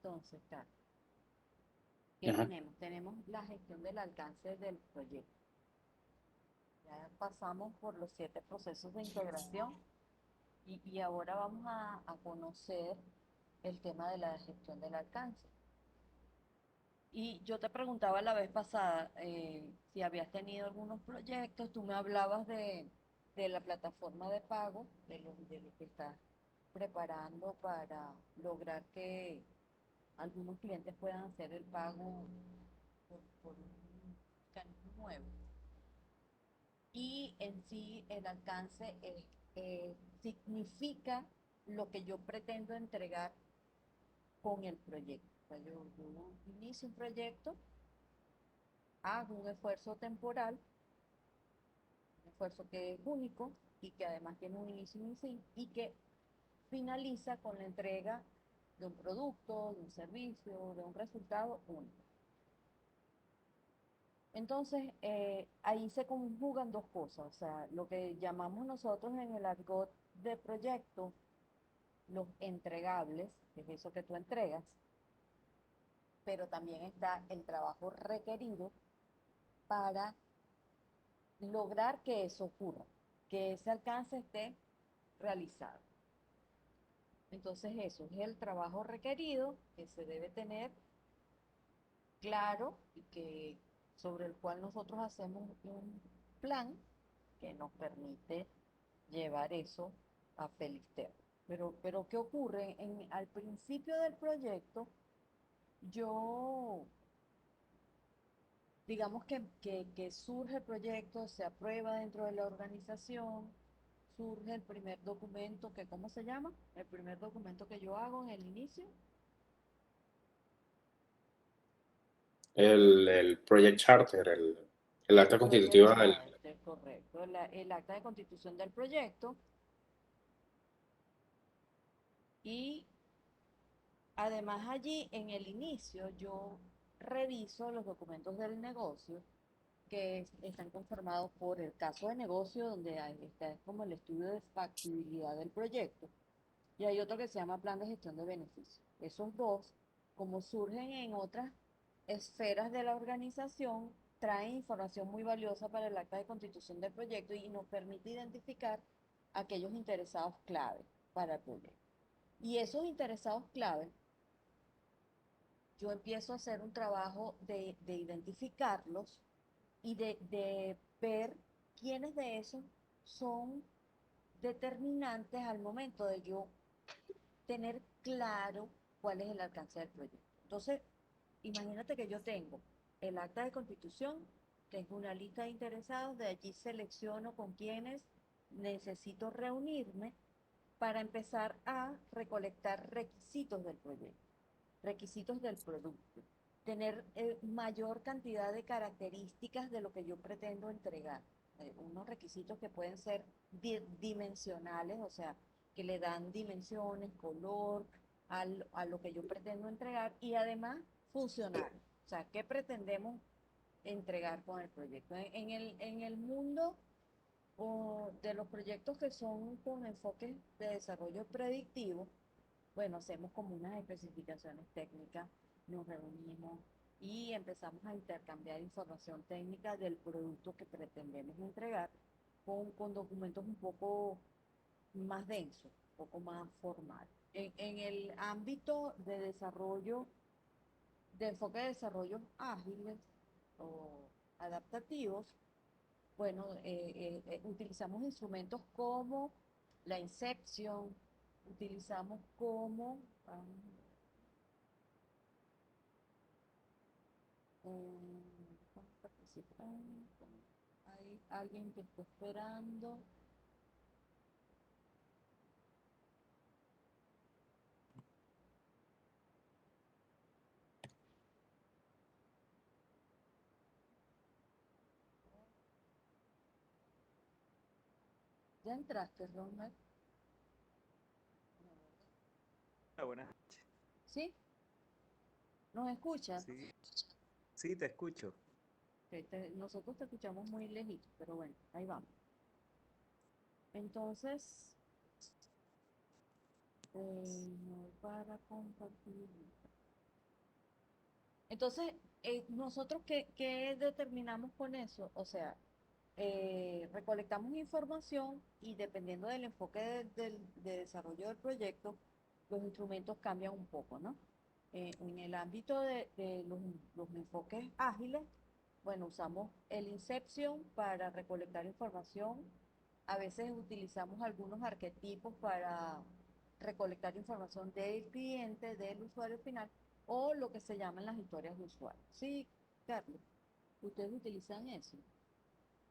Entonces, Carlos, ¿qué Ajá. tenemos? Tenemos la gestión del alcance del proyecto. Ya pasamos por los 7 procesos de integración y ahora vamos a conocer el tema de la gestión del alcance. Y yo te preguntaba la vez pasada si habías tenido algunos proyectos, tú me hablabas de la plataforma de pago, de lo que estás preparando para lograr que algunos clientes puedan hacer el pago por un mecanismo nuevo. Y en sí el alcance significa lo que yo pretendo entregar con el proyecto. O sea, yo inicio un proyecto, hago un esfuerzo temporal, un esfuerzo que es único y que además tiene un inicio y un fin y que finaliza con la entrega de un producto, de un servicio, de un resultado único. Entonces, ahí se conjugan dos cosas, o sea, lo que llamamos nosotros en el argot de proyecto, los entregables, que es eso que tú entregas, pero también está el trabajo requerido para lograr que eso ocurra, que ese alcance esté realizado. Entonces, eso es el trabajo requerido que se debe tener claro y que sobre el cual nosotros hacemos un plan que nos permite llevar eso a feliz término. Pero ¿qué ocurre? Al principio del proyecto, yo, digamos que surge el proyecto, se aprueba dentro de la organización, surge el primer documento, que ¿cómo se llama? El primer documento que yo hago en el inicio. El Project Charter, el El acta Project constitutiva del... Charter, correcto, el acta de constitución del proyecto. Y además allí en el inicio yo reviso los documentos del negocio que están conformados por el caso de negocio, donde está como el estudio de factibilidad del proyecto, y hay otro que se llama plan de gestión de beneficios. Esos dos, como surgen en otras esferas de la organización, traen información muy valiosa para el acta de constitución del proyecto y nos permite identificar aquellos interesados clave para el proyecto. Y esos interesados clave, yo empiezo a hacer un trabajo de identificarlos y de ver quiénes de esos son determinantes al momento de yo tener claro cuál es el alcance del proyecto. Entonces, imagínate que yo tengo el acta de constitución, tengo una lista de interesados, de allí selecciono con quienes necesito reunirme para empezar a recolectar requisitos del proyecto, requisitos del producto, tener mayor cantidad de características de lo que yo pretendo entregar. Unos requisitos que pueden ser dimensionales, o sea, que le dan dimensiones, color a lo que yo pretendo entregar y además funcional. O sea, ¿qué pretendemos entregar con el proyecto? En el mundo de los proyectos que son con enfoque de desarrollo predictivo, bueno, hacemos como unas especificaciones técnicas, nos reunimos y empezamos a intercambiar información técnica del producto que pretendemos entregar con documentos un poco más densos, un poco más formales. En el ámbito de desarrollo, de enfoque de desarrollo ágiles o adaptativos, bueno, utilizamos instrumentos como la Inception, utilizamos como estamos participando, hay alguien que está esperando. ¿Ya entraste, Ronald? Hola, buenas. ¿Sí? ¿Nos escuchas? Sí, sí, te escucho. Nosotros te escuchamos muy lejito, pero bueno, ahí vamos. Entonces, no para compartir. Entonces, nosotros qué determinamos con eso? O sea, recolectamos información y dependiendo del enfoque de desarrollo del proyecto, los instrumentos cambian un poco, ¿no? En el ámbito de los enfoques ágiles, bueno, usamos el Inception para recolectar información. A veces utilizamos algunos arquetipos para recolectar información del cliente, del usuario final, o lo que se llaman las historias de usuario. Sí, Carlos, ustedes utilizan eso.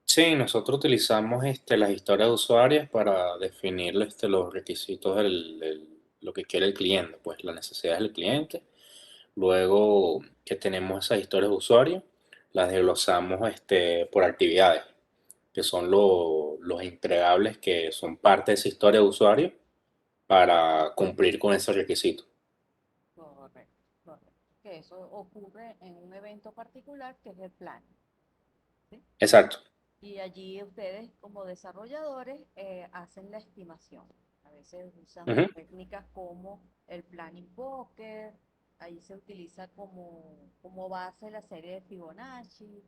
Sí, nosotros utilizamos las historias de usuarios para definir los requisitos lo que quiere el cliente, pues las necesidades del cliente. Luego que tenemos esas historias de usuario, las desglosamos por actividades, que son los entregables que son parte de esa historia de usuario para cumplir con ese requisito. Correcto, correcto. Que eso ocurre en un evento particular que es el plan, ¿sí? Exacto. Y allí ustedes como desarrolladores hacen la estimación. A veces usan Ujú. técnicas como el planning poker, ahí se utiliza como base la serie de Fibonacci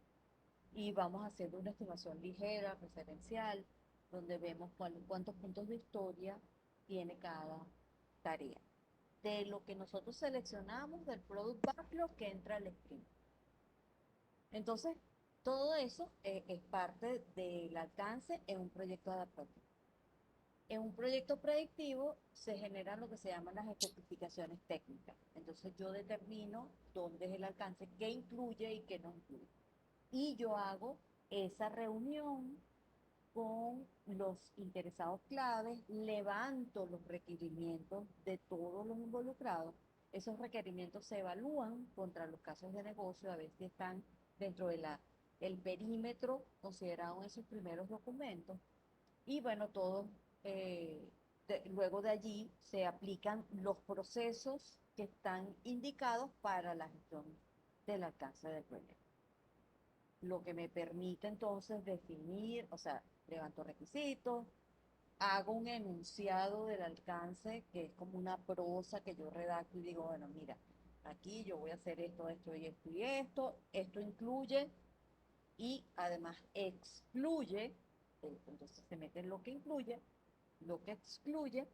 y vamos haciendo una estimación ligera, referencial, donde vemos cuántos puntos de historia tiene cada tarea. De lo que nosotros seleccionamos del product backlog que entra al sprint. Entonces, todo eso es parte del alcance en un proyecto adaptativo. En un proyecto predictivo se generan lo que se llaman las especificaciones técnicas. Entonces yo determino dónde es el alcance, qué incluye y qué no incluye. Y yo hago esa reunión con los interesados claves, levanto los requerimientos de todos los involucrados. Esos requerimientos se evalúan contra los casos de negocio, a ver si están dentro de el perímetro considerado en esos primeros documentos. Y bueno, luego de allí se aplican los procesos que están indicados para la gestión del alcance del proyecto, lo que me permite entonces definir, o sea, levanto requisitos, hago un enunciado del alcance, que es como una prosa que yo redacto y digo, bueno, mira, aquí yo voy a hacer esto, esto y esto y esto incluye y además excluye, entonces se mete lo que incluye, lo que excluye,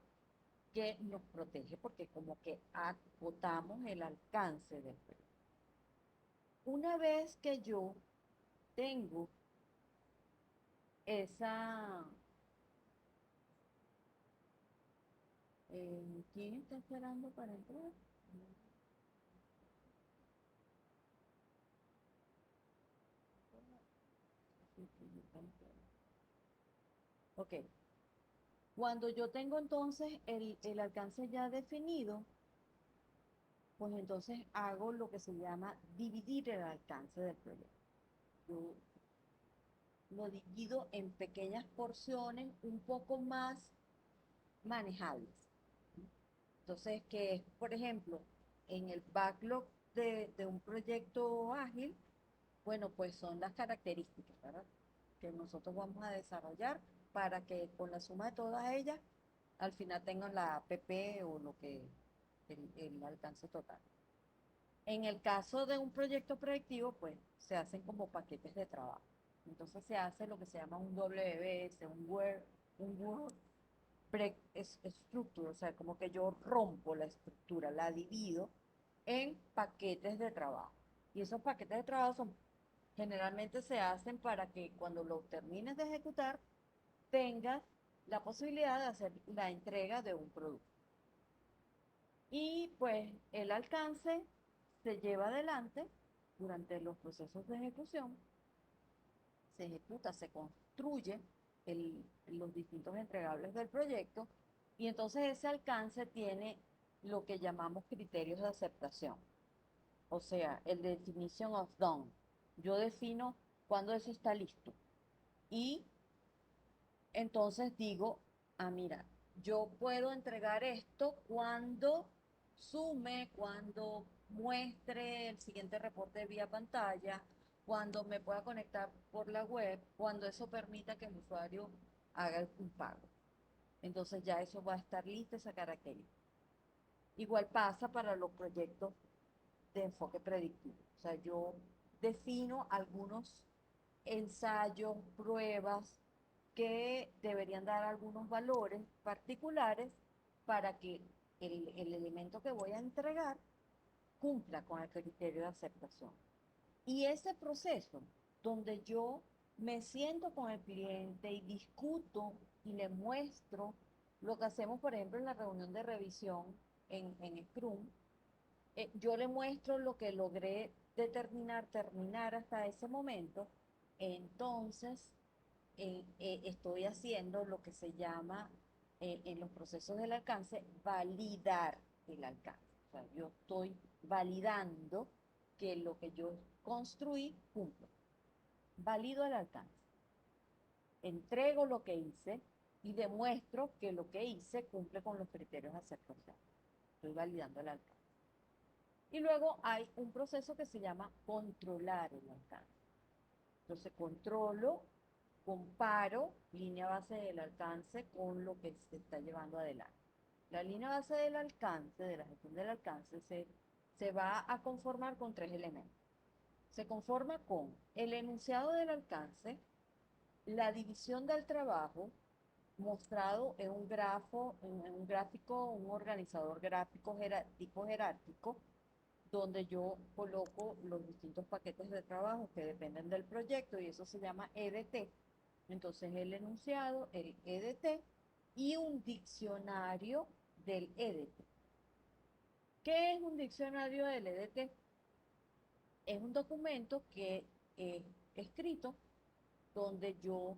que nos protege porque como que acotamos el alcance del proyecto. Una vez que yo tengo esa. ¿Quién está esperando para entrar? Ok, cuando yo tengo entonces el alcance ya definido, pues entonces hago lo que se llama dividir el alcance del proyecto. Yo lo divido en pequeñas porciones un poco más manejables. Entonces, que es, por ejemplo, en el backlog de un proyecto ágil, bueno, pues son las características, ¿verdad? Que nosotros vamos a desarrollar para que con la suma de todas ellas, al final tengan la APP o el alcance total. En el caso de un proyecto predictivo, pues se hacen como paquetes de trabajo. Entonces se hace lo que se llama un WBS, un Word Break Structure, o sea, como que yo rompo la estructura, la divido en paquetes de trabajo. Y esos paquetes de trabajo generalmente se hacen para que cuando lo termines de ejecutar, tengas la posibilidad de hacer la entrega de un producto. Y pues el alcance se lleva adelante durante los procesos de ejecución, se ejecuta, se construye los distintos entregables del proyecto y entonces ese alcance tiene lo que llamamos criterios de aceptación, o sea, el definition of done. Yo defino cuándo eso está listo y entonces digo, mira, yo puedo entregar esto cuando sume, cuando muestre el siguiente reporte vía pantalla, cuando me pueda conectar por la web, cuando eso permita que el usuario haga un pago. Entonces ya eso va a estar listo, esa característica. Igual pasa para los proyectos de enfoque predictivo. O sea, yo defino algunos ensayos, pruebas que deberían dar algunos valores particulares para que el elemento que voy a entregar cumpla con el criterio de aceptación. Y ese proceso donde yo me siento con el cliente y discuto y le muestro lo que hacemos, por ejemplo, en la reunión de revisión en Scrum, yo le muestro lo que logré terminar hasta ese momento, entonces estoy haciendo lo que se llama en los procesos del alcance, validar el alcance. O sea, yo estoy validando que lo que yo construí cumple. Valido el alcance. Entrego lo que hice y demuestro que lo que hice cumple con los criterios de aceptación. Estoy validando el alcance. Y luego hay un proceso que se llama controlar el alcance. Entonces controlo, comparo línea base del alcance con lo que se está llevando adelante. La línea base del alcance, de la gestión del alcance, se va a conformar con tres elementos. Se conforma con el enunciado del alcance, la división del trabajo, mostrado en un gráfico, un organizador gráfico tipo jerárquico, donde yo coloco los distintos paquetes de trabajo que dependen del proyecto y eso se llama EDT. Entonces el enunciado, el EDT y un diccionario del EDT. ¿Qué es un diccionario del EDT? Es un documento que es escrito donde yo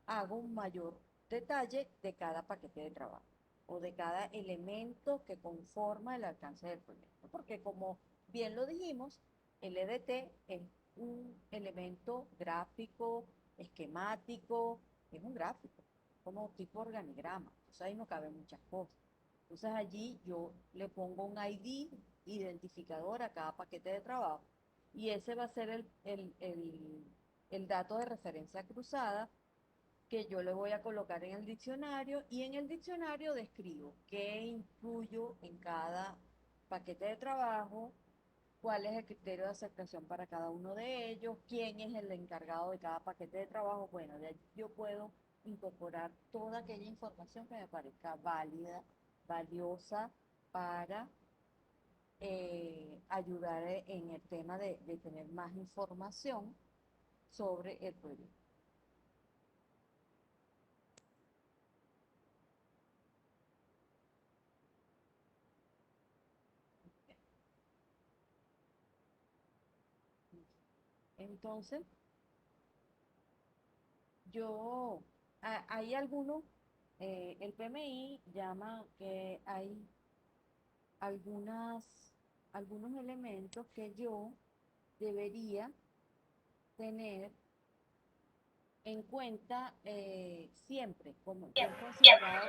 hago un mayor detalle de cada paquete de trabajo o de cada elemento que conforma el alcance del proyecto. Porque como bien lo dijimos, el EDT es un elemento gráfico, esquemático, es un gráfico, como tipo organigrama. Entonces ahí no caben muchas cosas. Entonces allí yo le pongo un ID identificador a cada paquete de trabajo y ese va a ser el dato de referencia cruzada que yo le voy a colocar en el diccionario y en el diccionario describo qué incluyo en cada paquete de trabajo, cuál es el criterio de aceptación para cada uno de ellos, quién es el encargado de cada paquete de trabajo. Bueno, de allí yo puedo incorporar toda aquella información que me parezca válida, valiosa para ayudar en el tema de tener más información sobre el proyecto. Entonces, hay algunos, el PMI llama que hay algunas, algunos elementos que yo debería tener en cuenta siempre, como que han considerado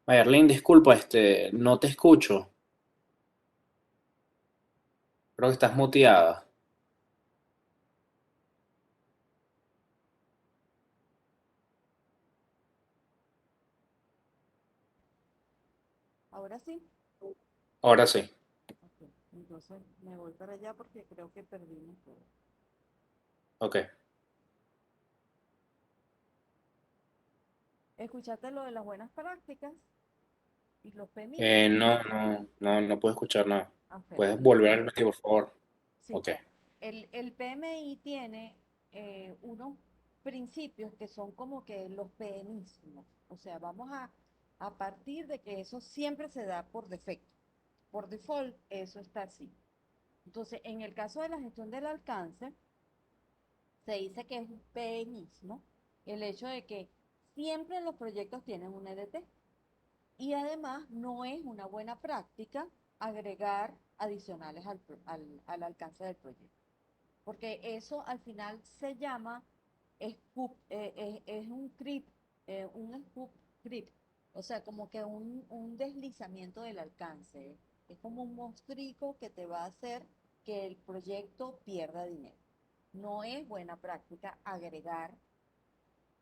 Mayerlin, disculpa, no te escucho. Creo que estás muteada. Ahora sí. Ahora sí. Ok, entonces me voy para allá porque creo que perdimos todo. Ok. ¿Escuchaste lo de las buenas prácticas y los PMI? No puedo escuchar nada. Ok, ¿Puedes volver a repetir, por favor? sí, Ok. claro. El PMI tiene unos principios que son como que los PMísimos. O sea, a partir de que eso siempre se da por defecto. Por default, eso está así. Entonces, en el caso de la gestión del alcance, se dice que es un PMísimo el hecho de que siempre los proyectos tienen un EDT. Y además no es una buena práctica agregar adicionales al alcance del proyecto, porque eso al final se llama es un scoop creep, o sea, como que un deslizamiento del alcance. Es como un monstruico que te va a hacer que el proyecto pierda dinero. No es buena práctica agregar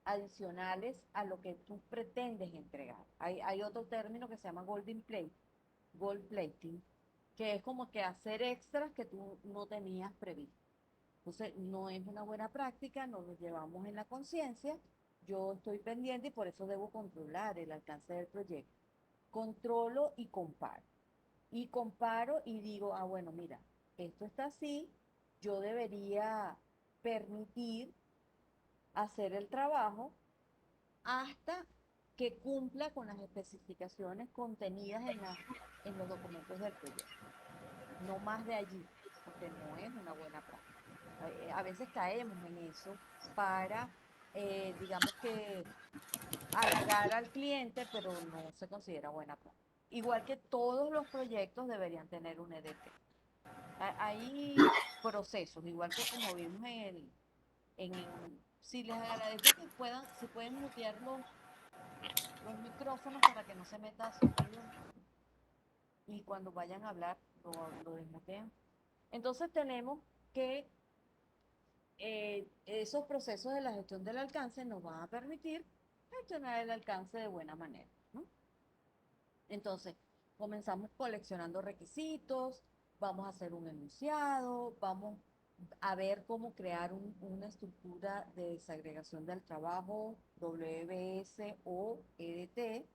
adicionales a lo que tú pretendes entregar. Hay otro término que se llama gold plating, que es como que hacer extras que tú no tenías previsto. Entonces, no es una buena práctica, no lo llevamos en la conciencia. Yo estoy pendiente y por eso debo controlar el alcance del proyecto. Controlo y comparo. Y comparo y digo, ah, bueno, mira, esto está así, yo debería permitir hacer el trabajo hasta que cumpla con las especificaciones contenidas en los documentos del proyecto. No más de allí, porque no es una buena práctica. A veces caemos en eso para, digamos que, halagar al cliente, pero no se considera buena práctica. Igual que todos los proyectos deberían tener un EDT. Hay procesos, igual que como vimos si les agradezco que si pueden mutear los micrófonos para que no se meta sonido y cuando vayan a hablar lo desmutean. Entonces tenemos que esos procesos de la gestión del alcance nos van a permitir gestionar el alcance de buena manera, ¿no? Entonces, comenzamos coleccionando requisitos, vamos a hacer un enunciado, vamos a ver cómo crear una estructura de desagregación del trabajo, WBS o EDT.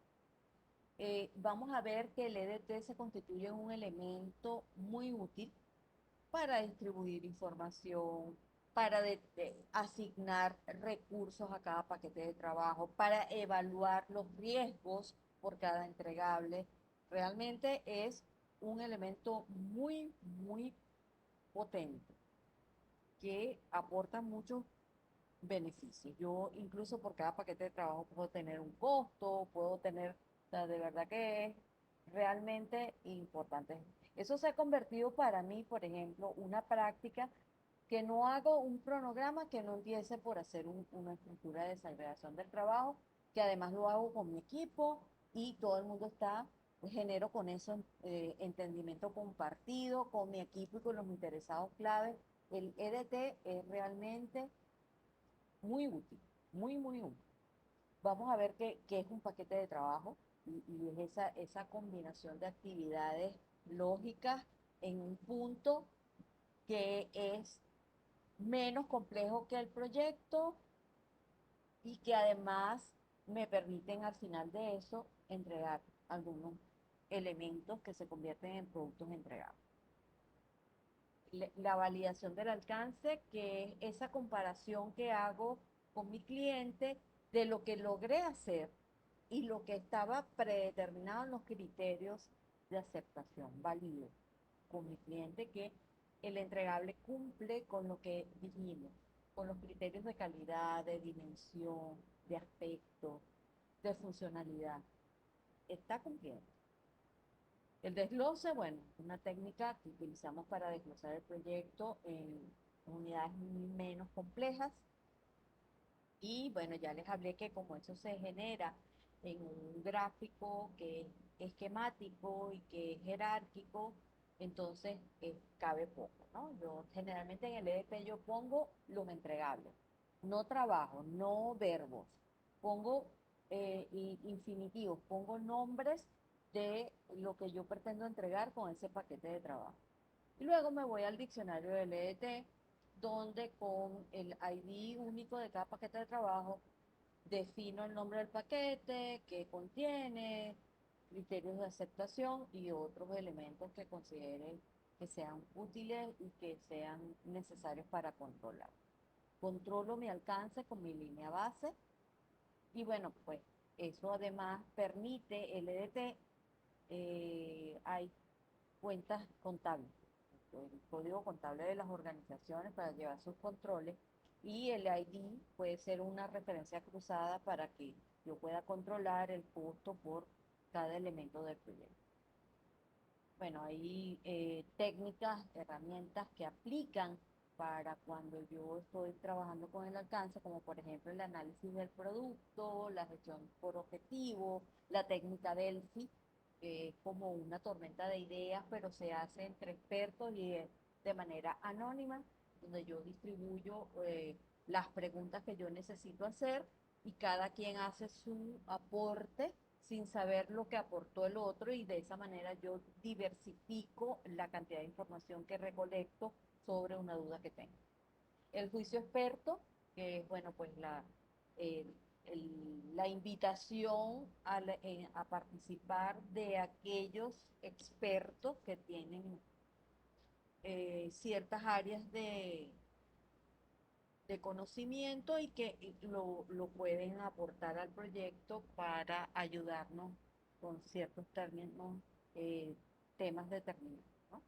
Vamos a ver que el EDT se constituye en un elemento muy útil para distribuir información, para asignar recursos a cada paquete de trabajo, para evaluar los riesgos por cada entregable. Realmente es un elemento muy potente que aporta muchos beneficios. Yo incluso por cada paquete de trabajo puedo tener un costo, puedo tener, o sea, de verdad que es realmente importante. Eso se ha convertido para mí, por ejemplo, una práctica que no hago un cronograma que no empiece por hacer una estructura de desagregación del trabajo, que además lo hago con mi equipo y todo el mundo está, pues, genero con eso entendimiento compartido con mi equipo y con los interesados claves. El EDT es realmente muy útil, muy útil. Vamos a ver qué es un paquete de trabajo y es esa combinación de actividades lógicas en un punto que es menos complejo que el proyecto y que además me permiten al final de eso entregar algunos elementos que se convierten en productos entregables. La validación del alcance, que es esa comparación que hago con mi cliente de lo que logré hacer y lo que estaba predeterminado en los criterios de aceptación. Valido con mi cliente que el entregable cumple con lo que dijimos, con los criterios de calidad, de dimensión, de aspecto, de funcionalidad. Está cumpliendo. El desglose, bueno, es una técnica que utilizamos para desglosar el proyecto en unidades menos complejas. Y bueno, ya les hablé que como eso se genera en un gráfico que es esquemático y que es jerárquico, entonces cabe poco, ¿no? Yo generalmente en el EDP yo pongo los entregables, no trabajo, no verbos, pongo infinitivos, pongo nombres de lo que yo pretendo entregar con ese paquete de trabajo. Y luego me voy al diccionario del EDT, donde con el ID único de cada paquete de trabajo defino el nombre del paquete, qué contiene, criterios de aceptación y otros elementos que considere que sean útiles y que sean necesarios para controlar. Controlo mi alcance con mi línea base y bueno, pues eso además permite el EDT, hay cuentas contables, el código contable de las organizaciones para llevar sus controles y el ID puede ser una referencia cruzada para que yo pueda controlar el costo por cada elemento del proyecto. Bueno, hay técnicas, herramientas que aplican para cuando yo estoy trabajando con el alcance, como por ejemplo el análisis del producto, la gestión por objetivo, la técnica Delphi, que es como una tormenta de ideas, pero se hace entre expertos y de manera anónima, donde yo distribuyo las preguntas que yo necesito hacer y cada quien hace su aporte sin saber lo que aportó el otro y de esa manera yo diversifico la cantidad de información que recolecto sobre una duda que tengo. El juicio experto, que es, bueno, pues el- la invitación a participar de aquellos expertos que tienen ciertas áreas de conocimiento y que lo pueden aportar al proyecto para ayudarnos con ciertos términos, eh, temas determinados, ¿no?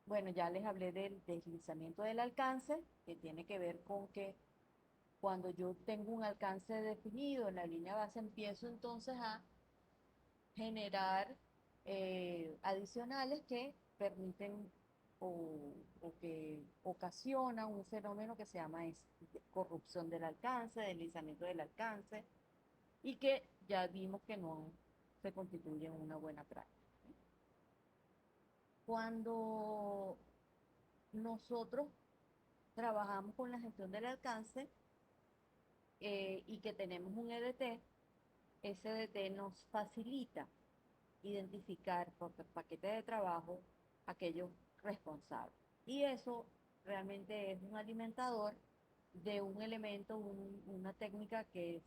Bueno, ya les hablé del deslizamiento del alcance, que tiene que ver con que cuando yo tengo un alcance definido en la línea base, empiezo entonces a generar adicionales que permiten o que ocasionan un fenómeno que se llama corrupción del alcance, deslizamiento del alcance, y que ya vimos que no se constituye en una buena práctica. Cuando nosotros trabajamos con la gestión del alcance y que tenemos un EDT, ese EDT nos facilita identificar por paquete de trabajo aquellos responsables. Y eso realmente es un alimentador de un elemento, una técnica que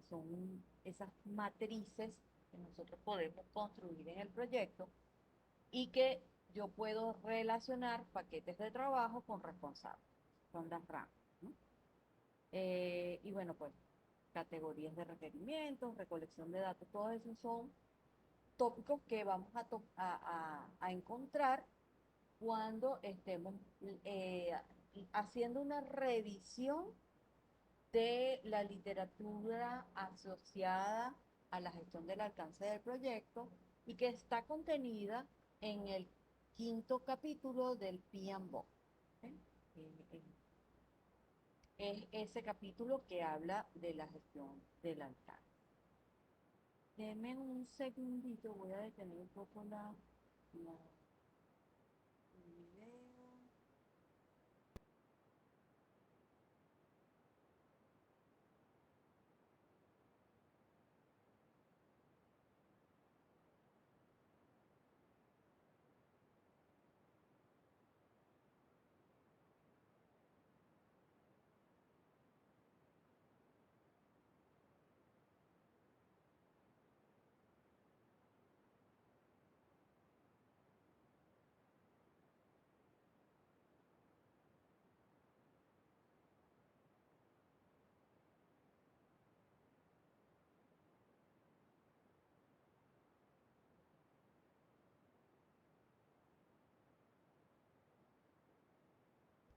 son esas matrices que nosotros podemos construir en el proyecto y que yo puedo relacionar paquetes de trabajo con responsables. Son las ramas, ¿no? Y bueno, pues categorías de requerimientos, recolección de datos, todo eso son tópicos que vamos a encontrar cuando estemos eh, haciendo una revisión de la literatura asociada a la gestión del alcance del proyecto y que está contenida en el quinto capítulo del PMBOK. ¿Eh? Es ese capítulo que habla de la gestión del alcance. Denme un segundito, voy a detener un poco el video.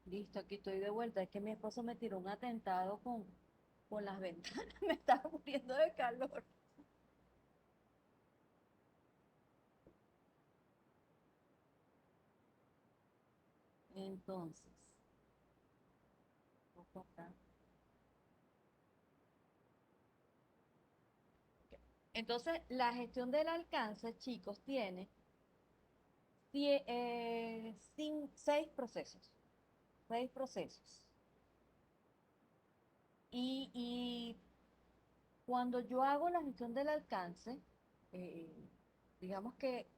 Listo, aquí estoy de vuelta. Es que mi esposo me tiró un atentado con las ventanas. Me estaba muriendo de calor. Entonces, poco acá. Entonces, la gestión del alcance, chicos, tiene seis procesos. Seis procesos. Y cuando yo hago la gestión del alcance, eh, digamos que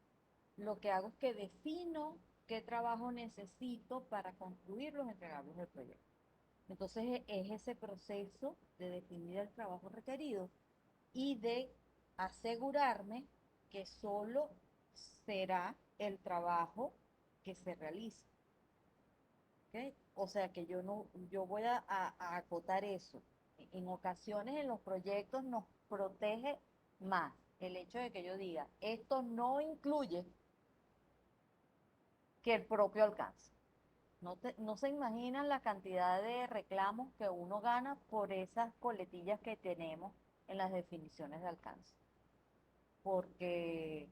lo que hago es que defino qué trabajo necesito para concluir los entregables del proyecto. Entonces es ese proceso de definir el trabajo requerido y de asegurarme que solo será el trabajo que se realice. ¿Ok? O sea que yo voy a acotar eso. En ocasiones en los proyectos nos protege más el hecho de que yo diga, esto no incluye que el propio alcance. No se imaginan la cantidad de reclamos que uno gana por esas coletillas que tenemos en las definiciones de alcance. Porque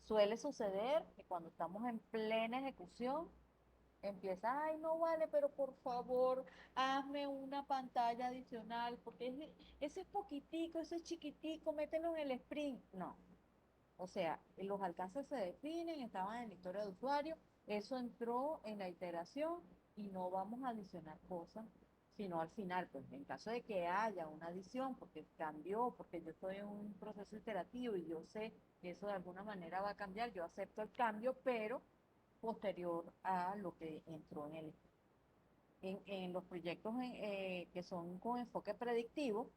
suele suceder que cuando estamos en plena ejecución, empieza, ay, no vale, pero por favor, hazme una pantalla adicional, porque ese es poquitico, ese es chiquitico, mételo en el sprint. No, o sea, los alcances se definen, estaban en la historia de usuario, eso entró en la iteración y no vamos a adicionar cosas, sino al final, pues en caso de que haya una adición, porque cambió, porque yo estoy en un proceso iterativo y yo sé que eso de alguna manera va a cambiar, yo acepto el cambio, pero posterior a lo que entró en el en los proyectos que son con enfoque predictivo,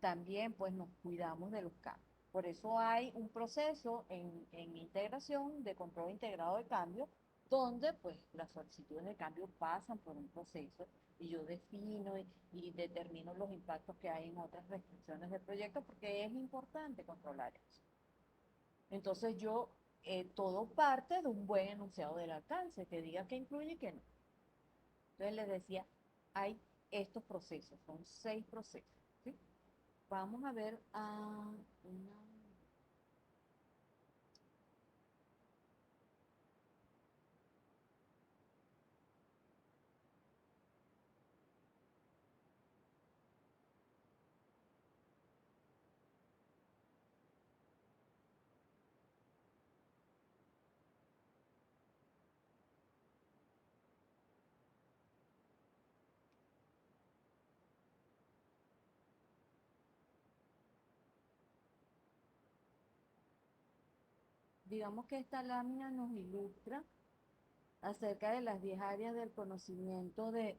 también pues nos cuidamos de los cambios. Por eso hay un proceso en integración de control integrado de cambio, donde pues las solicitudes de cambio pasan por un proceso y yo defino y determino los impactos que hay en otras restricciones del proyecto, porque es importante controlar eso. Entonces todo parte de un buen enunciado del alcance, que diga qué incluye y qué no. Entonces les decía, hay estos procesos, son seis procesos, ¿sí? Vamos a ver a una... Digamos que esta lámina nos ilustra acerca de las 10 áreas del conocimiento de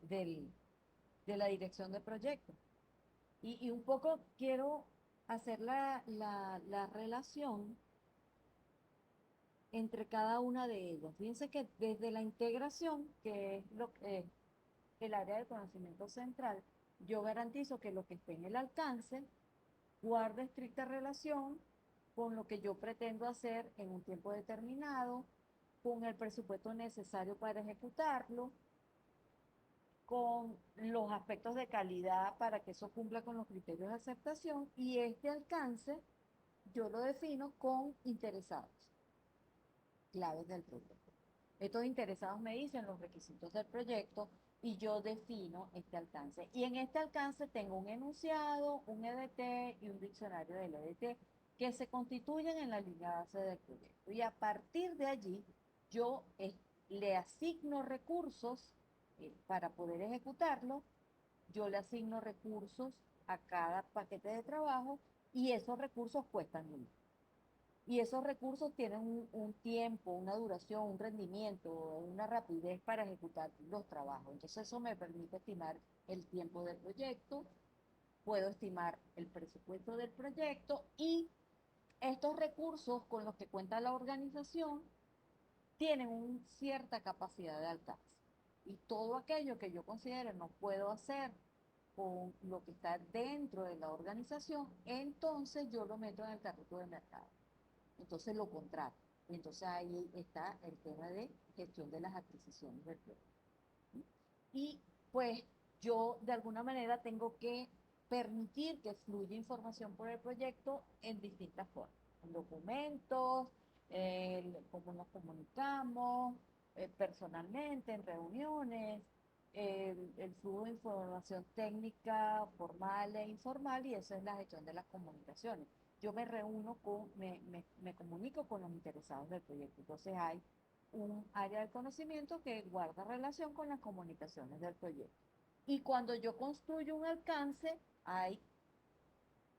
la dirección de proyectos. Y un poco quiero hacer la relación entre cada una de ellas. Fíjense que desde la integración, que es lo que es el área del conocimiento central, yo garantizo que lo que esté en el alcance guarde estricta relación con lo que yo pretendo hacer en un tiempo determinado, con el presupuesto necesario para ejecutarlo, con los aspectos de calidad para que eso cumpla con los criterios de aceptación, y este alcance yo lo defino con interesados, claves del proyecto. Estos interesados me dicen los requisitos del proyecto y yo defino este alcance. Y en este alcance tengo un enunciado, un EDT y un diccionario del EDT que se constituyen en la línea base del proyecto. Y a partir de allí, yo le asigno recursos para poder ejecutarlo, yo le asigno recursos a cada paquete de trabajo y esos recursos cuestan dinero. Y esos recursos tienen un tiempo, una duración, un rendimiento, una rapidez para ejecutar los trabajos. Entonces eso me permite estimar el tiempo del proyecto, puedo estimar el presupuesto del proyecto y estos recursos con los que cuenta la organización tienen una cierta capacidad de alcance. Y todo aquello que yo considere no puedo hacer con lo que está dentro de la organización, entonces yo lo meto en el carrito de mercado. Entonces lo contrato. Y entonces ahí está el tema de gestión de las adquisiciones del proyecto. Y pues yo de alguna manera tengo que permitir que fluya información por el proyecto en distintas formas, en documentos, cómo nos comunicamos, personalmente, en reuniones, el flujo de información técnica formal e informal, y eso es la gestión de las comunicaciones. Yo me reúno me comunico con los interesados del proyecto. Entonces hay un área de conocimiento que guarda relación con las comunicaciones del proyecto. Y cuando yo construyo un alcance, hay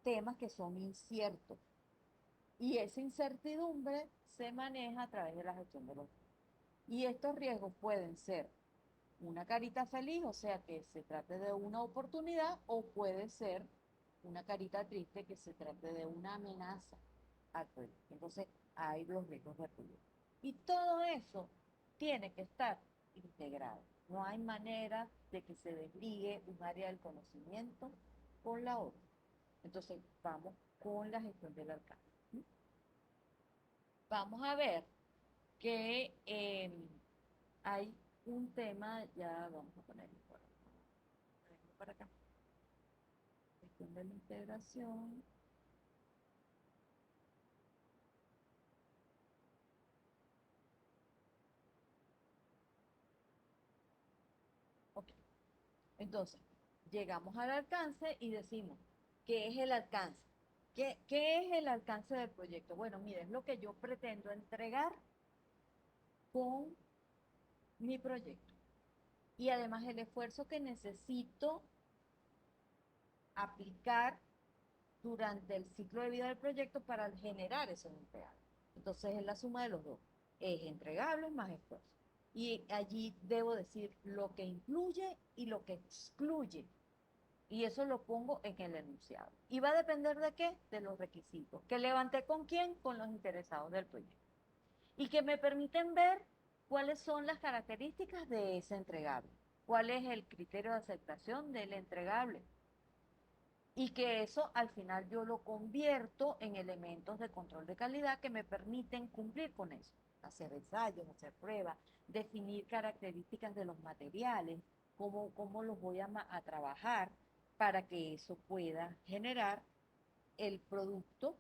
temas que son inciertos. Y esa incertidumbre se maneja a través de la gestión de los riesgos. Y estos riesgos pueden ser una carita feliz, o sea, que se trate de una oportunidad, o puede ser una carita triste, que se trate de una amenaza al proyecto. Entonces, hay los riesgos de proyecto. Y todo eso tiene que estar integrado. No hay manera de que se desligue un área del conocimiento con la otra. Entonces, vamos con la gestión del alcance. Vamos a ver que hay un tema, ya vamos a ponerlo por acá. Cuestión de la integración. Ok. Entonces, llegamos al alcance y decimos, ¿qué es el alcance? ¿Qué es el alcance del proyecto? Bueno, mire, es lo que yo pretendo entregar con mi proyecto. Y además el esfuerzo que necesito aplicar durante el ciclo de vida del proyecto para generar esos entregables. Entonces es la suma de los dos. Es entregable más esfuerzo. Y allí debo decir lo que incluye y lo que excluye. Y eso lo pongo en el enunciado. ¿Y va a depender de qué? De los requisitos. ¿Que levanté con quién? Con los interesados del proyecto. Y que me permiten ver cuáles son las características de ese entregable. ¿Cuál es el criterio de aceptación del entregable? Y que eso al final yo lo convierto en elementos de control de calidad que me permiten cumplir con eso. Hacer ensayos, hacer pruebas, definir características de los materiales, cómo los voy a trabajar para que eso pueda generar el producto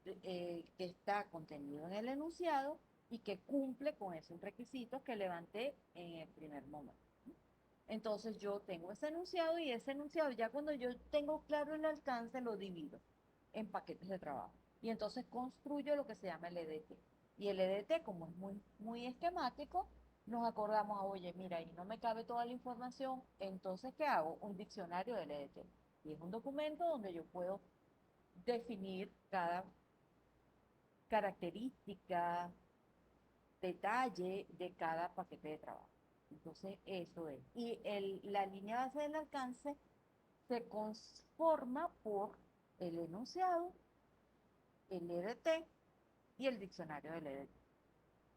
que está contenido en el enunciado y que cumple con esos requisitos que levanté en el primer momento. Entonces yo tengo ese enunciado, y ese enunciado ya cuando yo tengo claro el alcance lo divido en paquetes de trabajo. Y entonces construyo lo que se llama el EDT. Y el EDT, como es muy esquemático, nos acordamos, oye, mira, ahí no me cabe toda la información, entonces ¿qué hago? Un diccionario del EDT. Y es un documento donde yo puedo definir cada característica, detalle de cada paquete de trabajo. Entonces, eso es. Y la línea base del alcance se conforma por el enunciado, el EDT y el diccionario del EDT.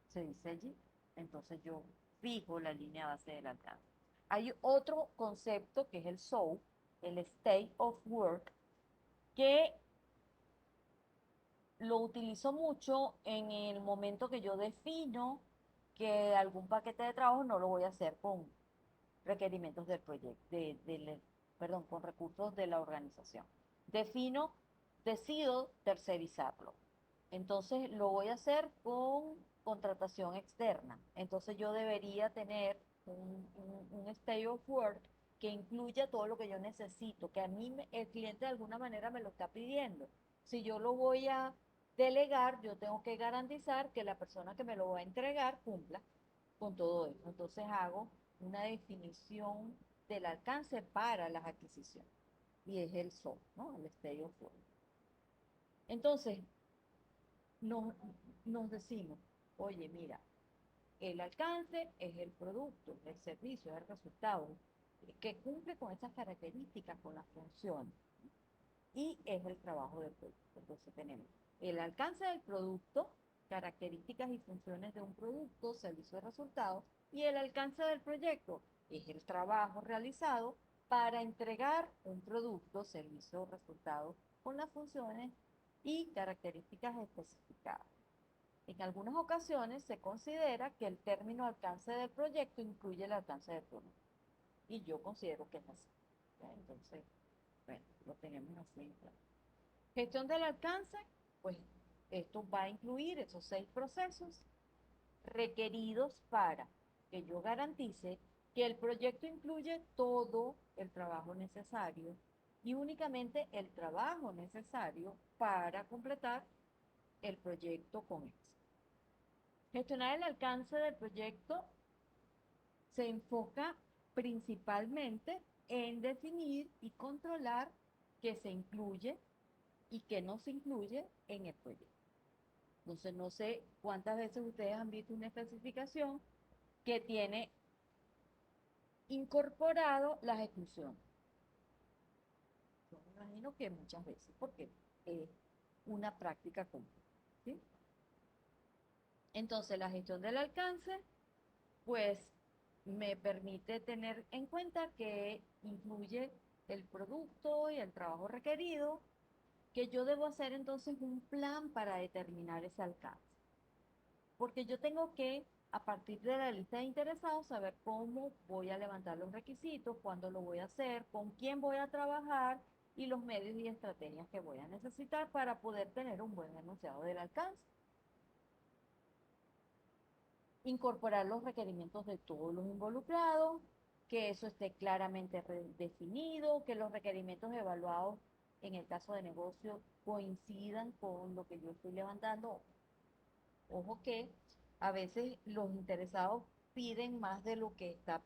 Se dice allí. Entonces, yo fijo la línea base del alcance. Hay otro concepto que es el SOW, el State of Work, que lo utilizo mucho en el momento que yo defino que algún paquete de trabajo no lo voy a hacer con requerimientos del proyecto, perdón, con recursos de la organización. Decido tercerizarlo. Entonces lo voy a hacer con contratación externa. Entonces yo debería tener un state of work que incluya todo lo que yo necesito, que a mí el cliente de alguna manera me lo está pidiendo. Si yo lo voy a delegar, yo tengo que garantizar que la persona que me lo va a entregar cumpla con todo eso. Entonces hago una definición del alcance para las adquisiciones. Y es el SOW, ¿no? El State of Work. Entonces, nos, nos decimos, oye, mira, el alcance es el producto, el servicio, es el resultado que cumple con esas características, con las funciones. Y es el trabajo del producto. Entonces tenemos el alcance del producto, características y funciones de un producto, servicio de resultado, y el alcance del proyecto es el trabajo realizado para entregar un producto, servicio o resultado con las funciones y características especificadas. En algunas ocasiones se considera que el término alcance del proyecto incluye el alcance del producto. Y yo considero que es así. Entonces, bueno, lo tenemos así. Gestión del alcance, pues esto va a incluir esos 6 procesos requeridos para que yo garantice que el proyecto incluye todo el trabajo necesario y únicamente el trabajo necesario para completar el proyecto con éxito. Gestionar el alcance del proyecto se enfoca principalmente en definir y controlar qué se incluye y qué no se incluye en el proyecto. Entonces, no sé cuántas veces ustedes han visto una especificación que tiene incorporado las exclusiones. Yo me imagino que muchas veces, porque es una práctica común, ¿sí? Entonces, la gestión del alcance, pues, me permite tener en cuenta que incluye el producto y el trabajo requerido, que yo debo hacer entonces un plan para determinar ese alcance. Porque yo tengo que, a partir de la lista de interesados, saber cómo voy a levantar los requisitos, cuándo lo voy a hacer, con quién voy a trabajar y los medios y estrategias que voy a necesitar para poder tener un buen enunciado del alcance. Incorporar los requerimientos de todos los involucrados, que eso esté claramente definido, que los requerimientos evaluados en el caso de negocio coincidan con lo que yo estoy levantando. Ojo que a veces los interesados piden más de lo que está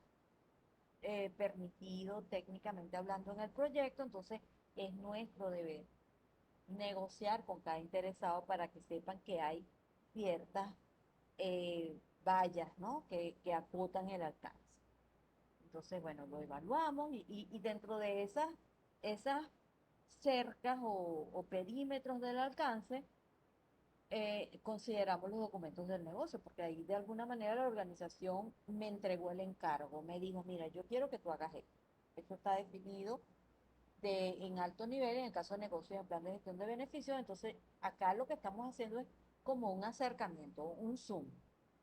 permitido técnicamente hablando en el proyecto, entonces es nuestro deber negociar con cada interesado para que sepan que hay ciertas vallas, ¿no? que acotan el alcance. Entonces, bueno, lo evaluamos y dentro de esas cercas o perímetros del alcance, consideramos los documentos del negocio, porque ahí de alguna manera la organización me entregó el encargo, me dijo, mira, yo quiero que tú hagas esto. Esto está definido en alto nivel, en el caso de negocios en plan de gestión de beneficios, entonces acá lo que estamos haciendo es como un acercamiento, un zoom,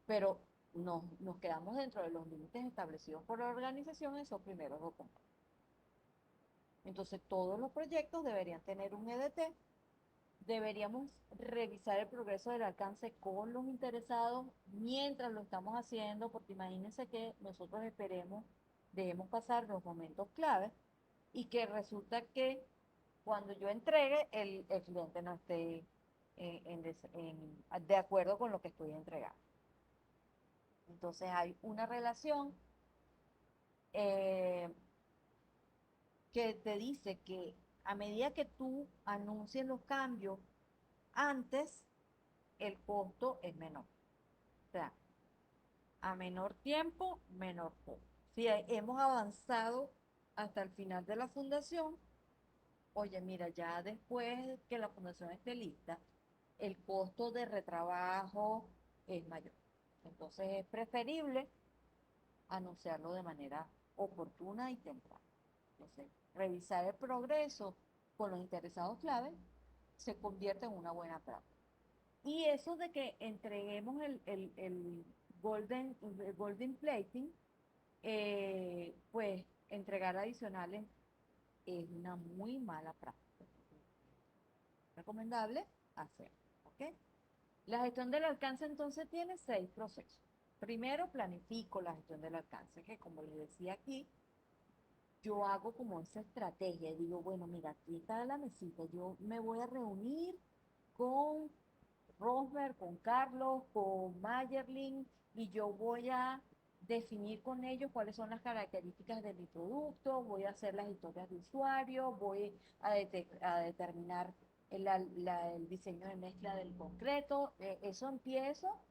pero nos quedamos dentro de los límites establecidos por la organización en esos primeros documentos. Entonces todos los proyectos deberían tener un EDT. Deberíamos revisar el progreso del alcance con los interesados mientras lo estamos haciendo, porque imagínense que nosotros dejemos pasar los momentos claves y que resulta que cuando yo entregue, el cliente no esté de acuerdo con lo que estoy entregando. Entonces hay una relación eh, que te dice que a medida que tú anuncies los cambios antes, el costo es menor. O sea, a menor tiempo, menor costo. Si hemos avanzado hasta el final de la fundación, oye, mira, ya después que la fundación esté lista, el costo de retrabajo es mayor. Entonces es preferible anunciarlo de manera oportuna y temprana. Entonces, revisar el progreso con los interesados clave se convierte en una buena práctica. Y eso de que entreguemos el golden plating, pues entregar adicionales es una muy mala práctica. Recomendable hacer, ¿ok? La gestión del alcance entonces tiene 6 procesos. Primero, planifico la gestión del alcance, que como les decía aquí, yo hago como esa estrategia y digo, bueno, mira, aquí está la mesita, yo me voy a reunir con Rosberg, con Carlos, con Mayerling, y yo voy a definir con ellos cuáles son las características de mi producto, voy a hacer las historias de usuario, voy a determinar el diseño de mezcla del concreto, eso empiezo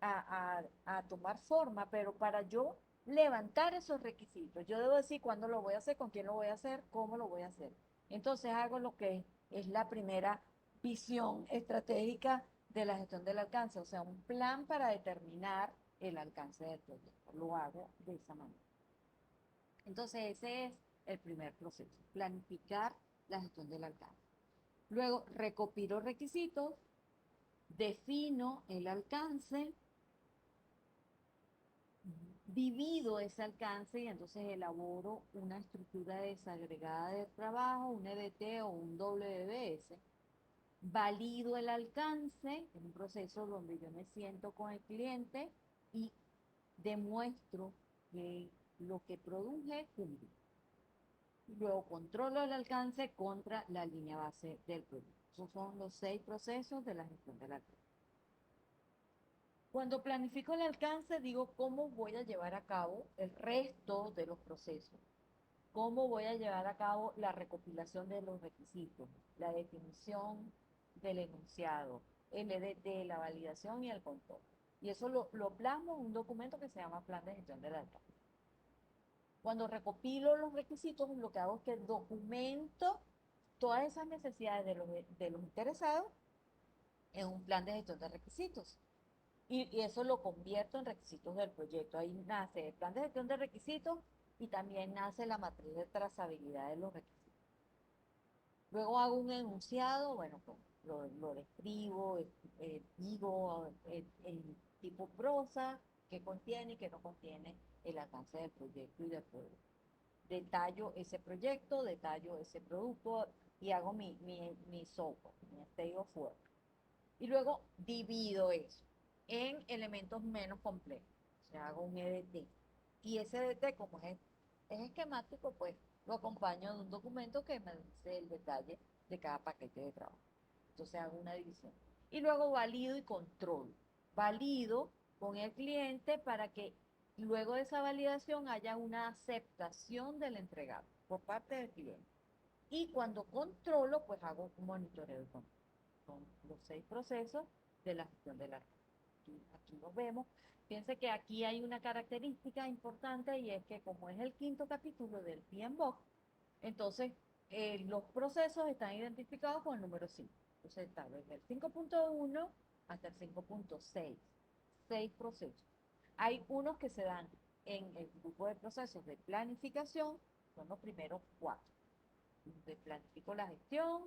a tomar forma, pero para yo levantar esos requisitos, yo debo decir cuándo lo voy a hacer, con quién lo voy a hacer, cómo lo voy a hacer. Entonces hago lo que es la primera visión estratégica de la gestión del alcance, o sea, un plan para determinar el alcance del proyecto. Lo hago de esa manera. Entonces, ese es el primer proceso, planificar la gestión del alcance. Luego, recopilo requisitos, defino el alcance, divido ese alcance y entonces elaboro una estructura desagregada de trabajo, un EDT o un WBS. Valido el alcance, es un proceso donde yo me siento con el cliente y demuestro que lo que produje cumple. Luego controlo el alcance contra la línea base del producto. Esos son los 6 procesos de la gestión del alcance. Cuando planifico el alcance, digo cómo voy a llevar a cabo el resto de los procesos. Cómo voy a llevar a cabo la recopilación de los requisitos, la definición del enunciado, el EDT, la validación y el control. Y eso lo plasmo en un documento que se llama Plan de Gestión del Alcance. Cuando recopilo los requisitos, lo que hago es que documento todas esas necesidades de los interesados en un plan de gestión de requisitos. Y eso lo convierto en requisitos del proyecto. Ahí nace el plan de gestión de requisitos y también nace la matriz de trazabilidad de los requisitos. Luego hago un enunciado, bueno, pues, lo describo, digo en tipo prosa, qué contiene y qué no contiene el alcance del proyecto y del producto. Detallo ese proyecto, detallo ese producto y hago mi software, mi state of work. Y luego divido eso en elementos menos complejos. O sea, hago un EDT. Y ese EDT, como es esquemático, pues lo acompaño de un documento que me dice el detalle de cada paquete de trabajo. Entonces hago una división. Y luego valido y controlo. Valido con el cliente para que luego de esa validación haya una aceptación del entregado por parte del cliente. Y cuando controlo, pues hago un monitoreo de control. Son los 6 procesos de la gestión del archivo. Aquí los vemos. Fíjense que aquí hay una característica importante y es que como es el quinto capítulo del PMBOK, entonces los procesos están identificados con el número 5. Entonces está desde el 5.1 hasta el 5.6. 6 procesos. Hay unos que se dan en el grupo de procesos de planificación, son los primeros 4. Planifico la gestión,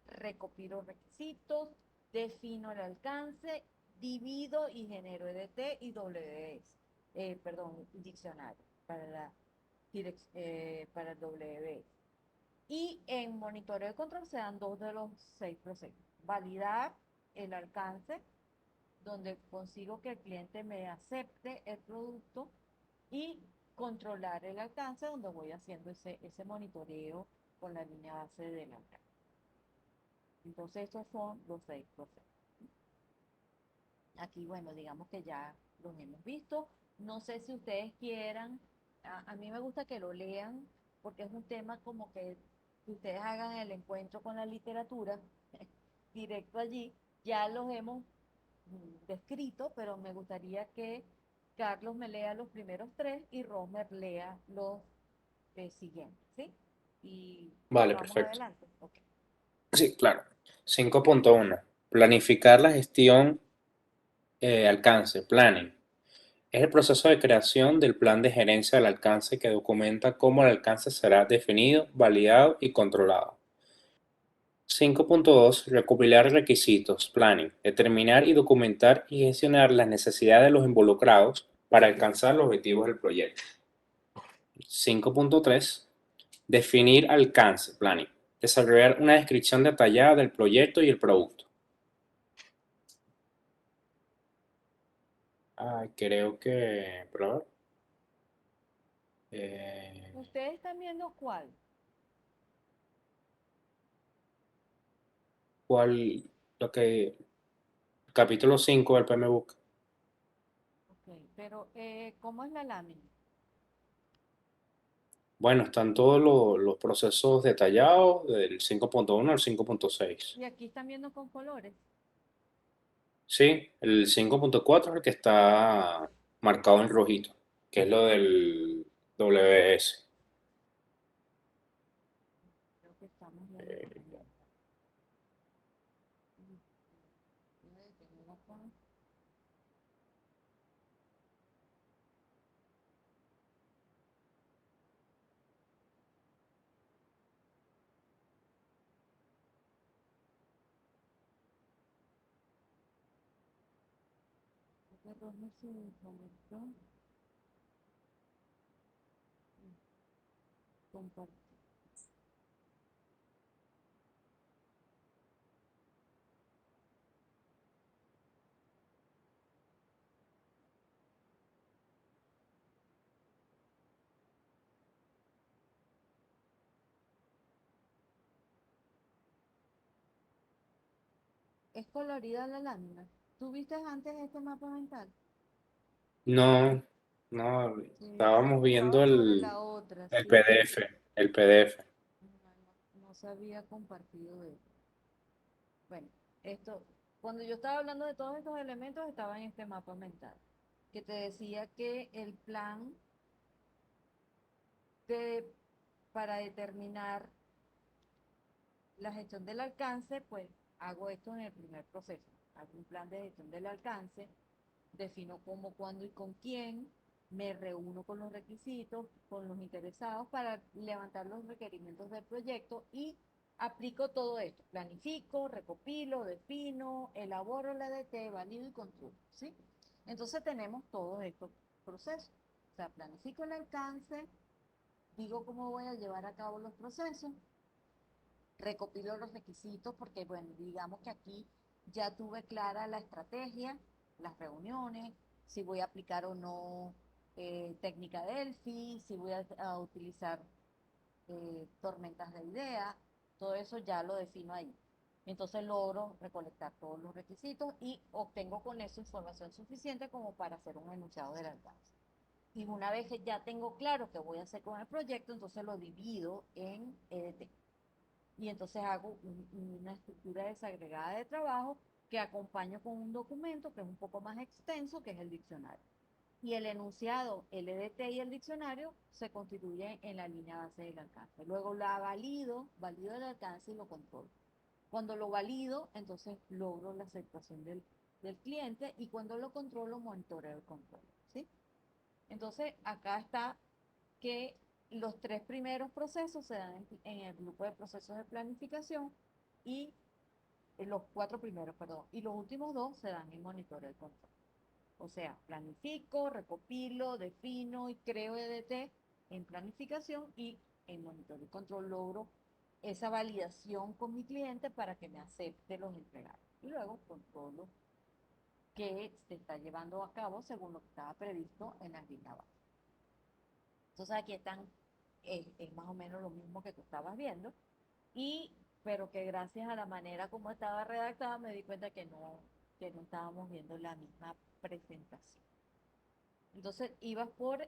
recopilo requisitos, defino el alcance, divido y genero EDT y WS, diccionario para el WS. Y en monitoreo de control se dan 2 de los 6 procesos. Validar el alcance, donde consigo que el cliente me acepte el producto, y controlar el alcance, donde voy haciendo ese monitoreo con la línea base del alcance. Entonces, estos son los 6 procesos. Aquí, bueno, digamos que ya los hemos visto. No sé si ustedes quieran, a mí me gusta que lo lean, porque es un tema como que ustedes hagan el encuentro con la literatura directo allí. Ya los hemos descrito, pero me gustaría que Carlos me lea los primeros 3 y Romer lea los siguientes, ¿sí? Y Vale, vamos perfecto. adelante. Ok. Sí, claro. 5.1. Planificar la gestión, alcance, planning. Es el proceso de creación del plan de gerencia del alcance que documenta cómo el alcance será definido, validado y controlado. 5.2. Recopilar requisitos, planning. Determinar y documentar y gestionar las necesidades de los involucrados para alcanzar los objetivos del proyecto. 5.3. Definir alcance, planning. Desarrollar una descripción detallada del proyecto y el producto. Creo que, pero, ¿Ustedes están viendo cuál? ¿cuál, lo que, capítulo 5 del PMBOK? Ok, pero ¿cómo es la lámina? Bueno, están todos los procesos detallados del 5.1 al 5.6. Y aquí están viendo con colores. Sí, el 5.4 es el que está marcado en rojito, que es lo del WS. Creo que estamos viendo con la misma. Romer se conectó. Compartir. es colorida la lámina. ¿Tú viste antes este mapa mental? No, no, Sí, estábamos viendo estaba sobre la otra, el sí. PDF, el PDF. No se había compartido eso. Bueno, esto, cuando yo estaba hablando de todos estos elementos, estaba en este mapa mental, que te decía que el plan de, para determinar la gestión del alcance, pues hago esto en el primer proceso. Hago un plan de gestión del alcance, defino cómo, cuándo y con quién, me reúno con los requisitos, con los interesados para levantar los requerimientos del proyecto y aplico todo esto. Planifico, recopilo, defino, elaboro la DT, valido y controlo, ¿sí? Entonces tenemos todos estos procesos. O sea, planifico el alcance, digo cómo voy a llevar a cabo los procesos, recopilo los requisitos porque, bueno, digamos que aquí ya tuve clara la estrategia, las reuniones, si voy a aplicar o no técnica Delphi, si voy a utilizar tormentas de ideas, todo eso ya lo defino ahí. Entonces logro recolectar todos los requisitos y obtengo con eso información suficiente como para hacer un enunciado del alcance. Y una vez que ya tengo claro qué voy a hacer con el proyecto, entonces lo divido en EDT y entonces hago una estructura desagregada de trabajo que acompaño con un documento que es un poco más extenso, que es el diccionario. Y el enunciado LDT y el diccionario se constituyen en la línea base del alcance. Luego la valido el alcance y lo controlo. Cuando lo valido, entonces logro la aceptación del cliente y cuando lo controlo, monitoreo el control. ¿Sí? Entonces, acá está que los tres primeros procesos se dan en el grupo de procesos de planificación y los cuatro primeros, perdón, y los últimos dos se dan en monitoreo de control. O sea, planifico, recopilo, defino y creo EDT en planificación y en monitoreo y control logro esa validación con mi cliente para que me acepte los entregados. Y luego controlo que se está llevando a cabo según lo que estaba previsto en la línea base. Entonces aquí están, es más o menos lo mismo que tú estabas viendo, y, pero que gracias a la manera como estaba redactada me di cuenta que no estábamos viendo la misma presentación. Entonces ibas por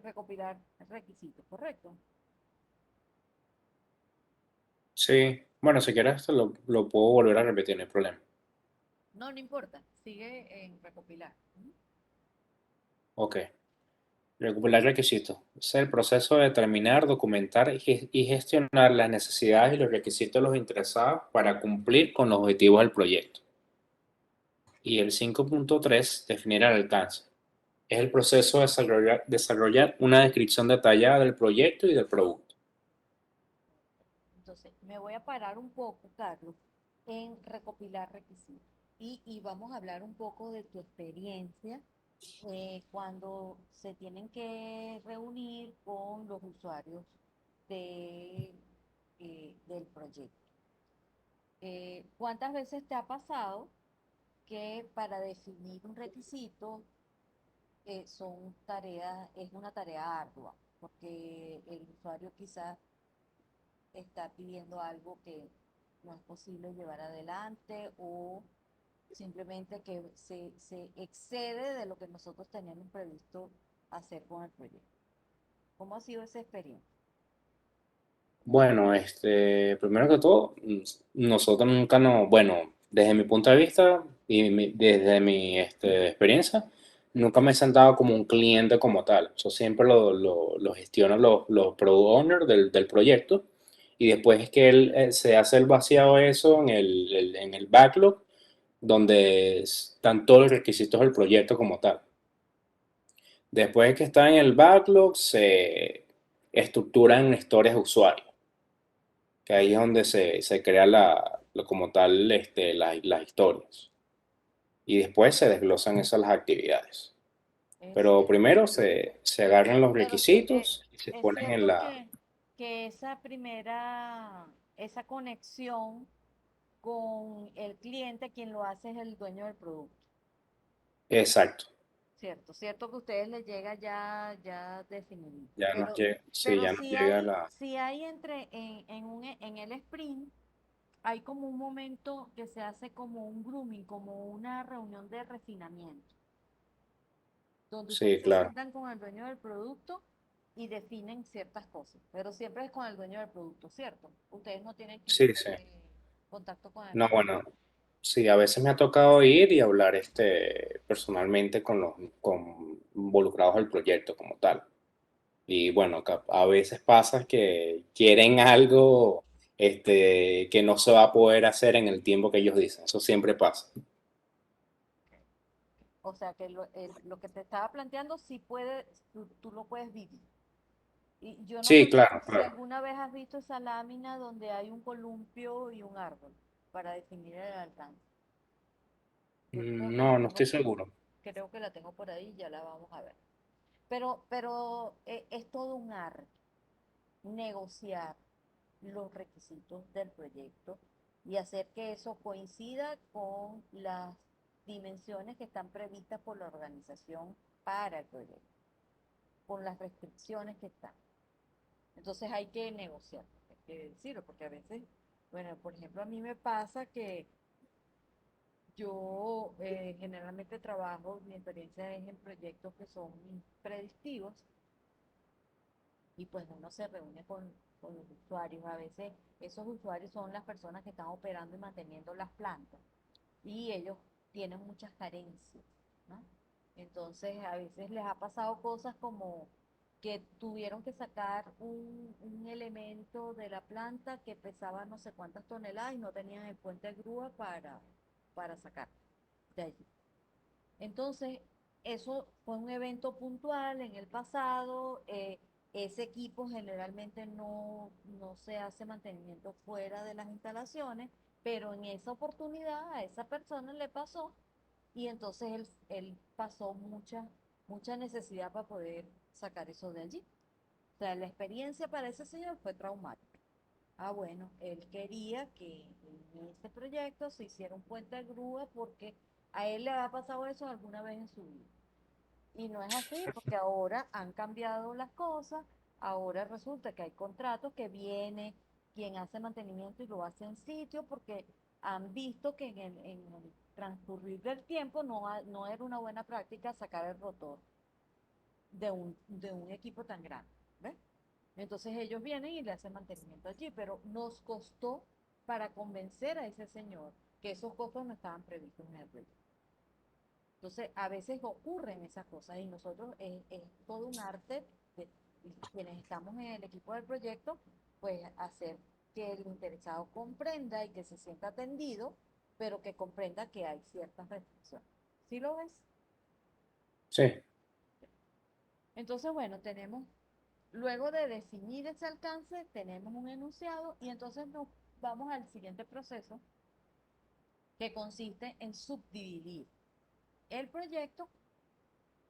recopilar requisitos, ¿correcto? Sí, bueno, si quieres lo puedo volver a repetir, no hay problema. No, no importa, sigue en recopilar. Ok. Recopilar requisitos. Es el proceso de determinar, documentar y gestionar las necesidades y los requisitos de los interesados para cumplir con los objetivos del proyecto. Y el 5.3, definir el alcance. Es el proceso de desarrollar una descripción detallada del proyecto y del producto. Entonces, me voy a parar un poco, Carlos, en recopilar requisitos. Y vamos a hablar un poco de tu experiencia cuando se tienen que reunir con los usuarios del proyecto. ¿Cuántas veces te ha pasado que para definir un requisito es una tarea ardua? Porque el usuario quizás está pidiendo algo que no es posible llevar adelante o simplemente que se excede de lo que nosotros teníamos previsto hacer con el proyecto. ¿Cómo ha sido esa experiencia? Bueno, primero que todo, nosotros nunca nos, bueno, desde mi punto de vista y desde mi experiencia, nunca me he sentado como un cliente como tal. Yo siempre lo gestiono los product owners del proyecto y después es que se hace el vaciado de eso en el backlog donde están todos los requisitos del proyecto como tal. Después de que está en el backlog, se estructuran historias de usuario, que ahí es donde se crea como tal las historias. Y después se desglosan esas las actividades. Es Pero cierto. primero se agarran los Pero sí, requisitos y se es ponen en cierto la... que esa conexión con el cliente, quien lo hace es el dueño del producto. Exacto. Cierto, cierto que a ustedes les llega ya definido. Ya nos Pero, llega, sí, pero ya nos llega la... si hay en el sprint hay como un momento que se hace como un grooming, como una reunión de refinamiento, donde ustedes Sí, se claro. sientan con el dueño del producto y definen ciertas cosas, pero siempre es con el dueño del producto, ¿cierto? Ustedes no tienen Sí, sí. contacto con el No, cliente. bueno, sí, a veces me ha tocado ir y hablar personalmente con los involucrados al proyecto como tal. Y bueno, a veces pasa que quieren algo que no se va a poder hacer en el tiempo que ellos dicen. Eso siempre pasa. O sea que lo que te estaba planteando sí puede, tú lo puedes vivir. Y yo no sé Sí, claro, si claro. alguna vez has visto esa lámina donde hay un columpio y un árbol para definir el alcance. Yo No, no estoy seguro. creo que la tengo por ahí, ya la vamos a ver. Es todo un arte negociar los requisitos del proyecto y hacer que eso coincida con las dimensiones que están previstas por la organización para el proyecto, con las restricciones que están. Entonces hay que negociar, hay que decirlo, porque a veces, bueno, por ejemplo, a mí me pasa que yo generalmente trabajo, mi experiencia es en proyectos que son predictivos y pues uno se reúne con los usuarios. A veces esos usuarios son las personas que están operando y manteniendo las plantas y ellos tienen muchas carencias, ¿no? Entonces a veces les ha pasado cosas como que tuvieron que sacar un elemento de la planta que pesaba no sé cuántas toneladas y no tenían el puente de grúa para sacar de allí. Entonces, eso fue un evento puntual en el pasado. Ese equipo generalmente no se hace mantenimiento fuera de las instalaciones, pero en esa oportunidad a esa persona le pasó y entonces él pasó mucha necesidad para poder sacar eso de allí. O sea, la experiencia para ese señor fue traumática. Ah, bueno, él quería que en este proyecto se hiciera un puente de grúa porque a él le había pasado eso alguna vez en su vida. Y no es así, porque ahora han cambiado las cosas, ahora resulta que hay contratos que viene quien hace mantenimiento y lo hace en sitio porque han visto que en el transcurrir del tiempo no era una buena práctica sacar el rotor de un equipo tan grande. ¿Ves? Entonces ellos vienen y le hacen mantenimiento allí, pero nos costó para convencer a ese señor que esos costos no estaban previstos en el proyecto. Entonces a veces ocurren esas cosas y nosotros es todo un arte de quienes estamos en el equipo del proyecto, pues hacer que el interesado comprenda y que se sienta atendido, pero que comprenda que hay ciertas restricciones. ¿Sí lo ves? Sí, Entonces, bueno, luego de definir ese alcance, tenemos un enunciado y entonces nos vamos al siguiente proceso que consiste en subdividir el proyecto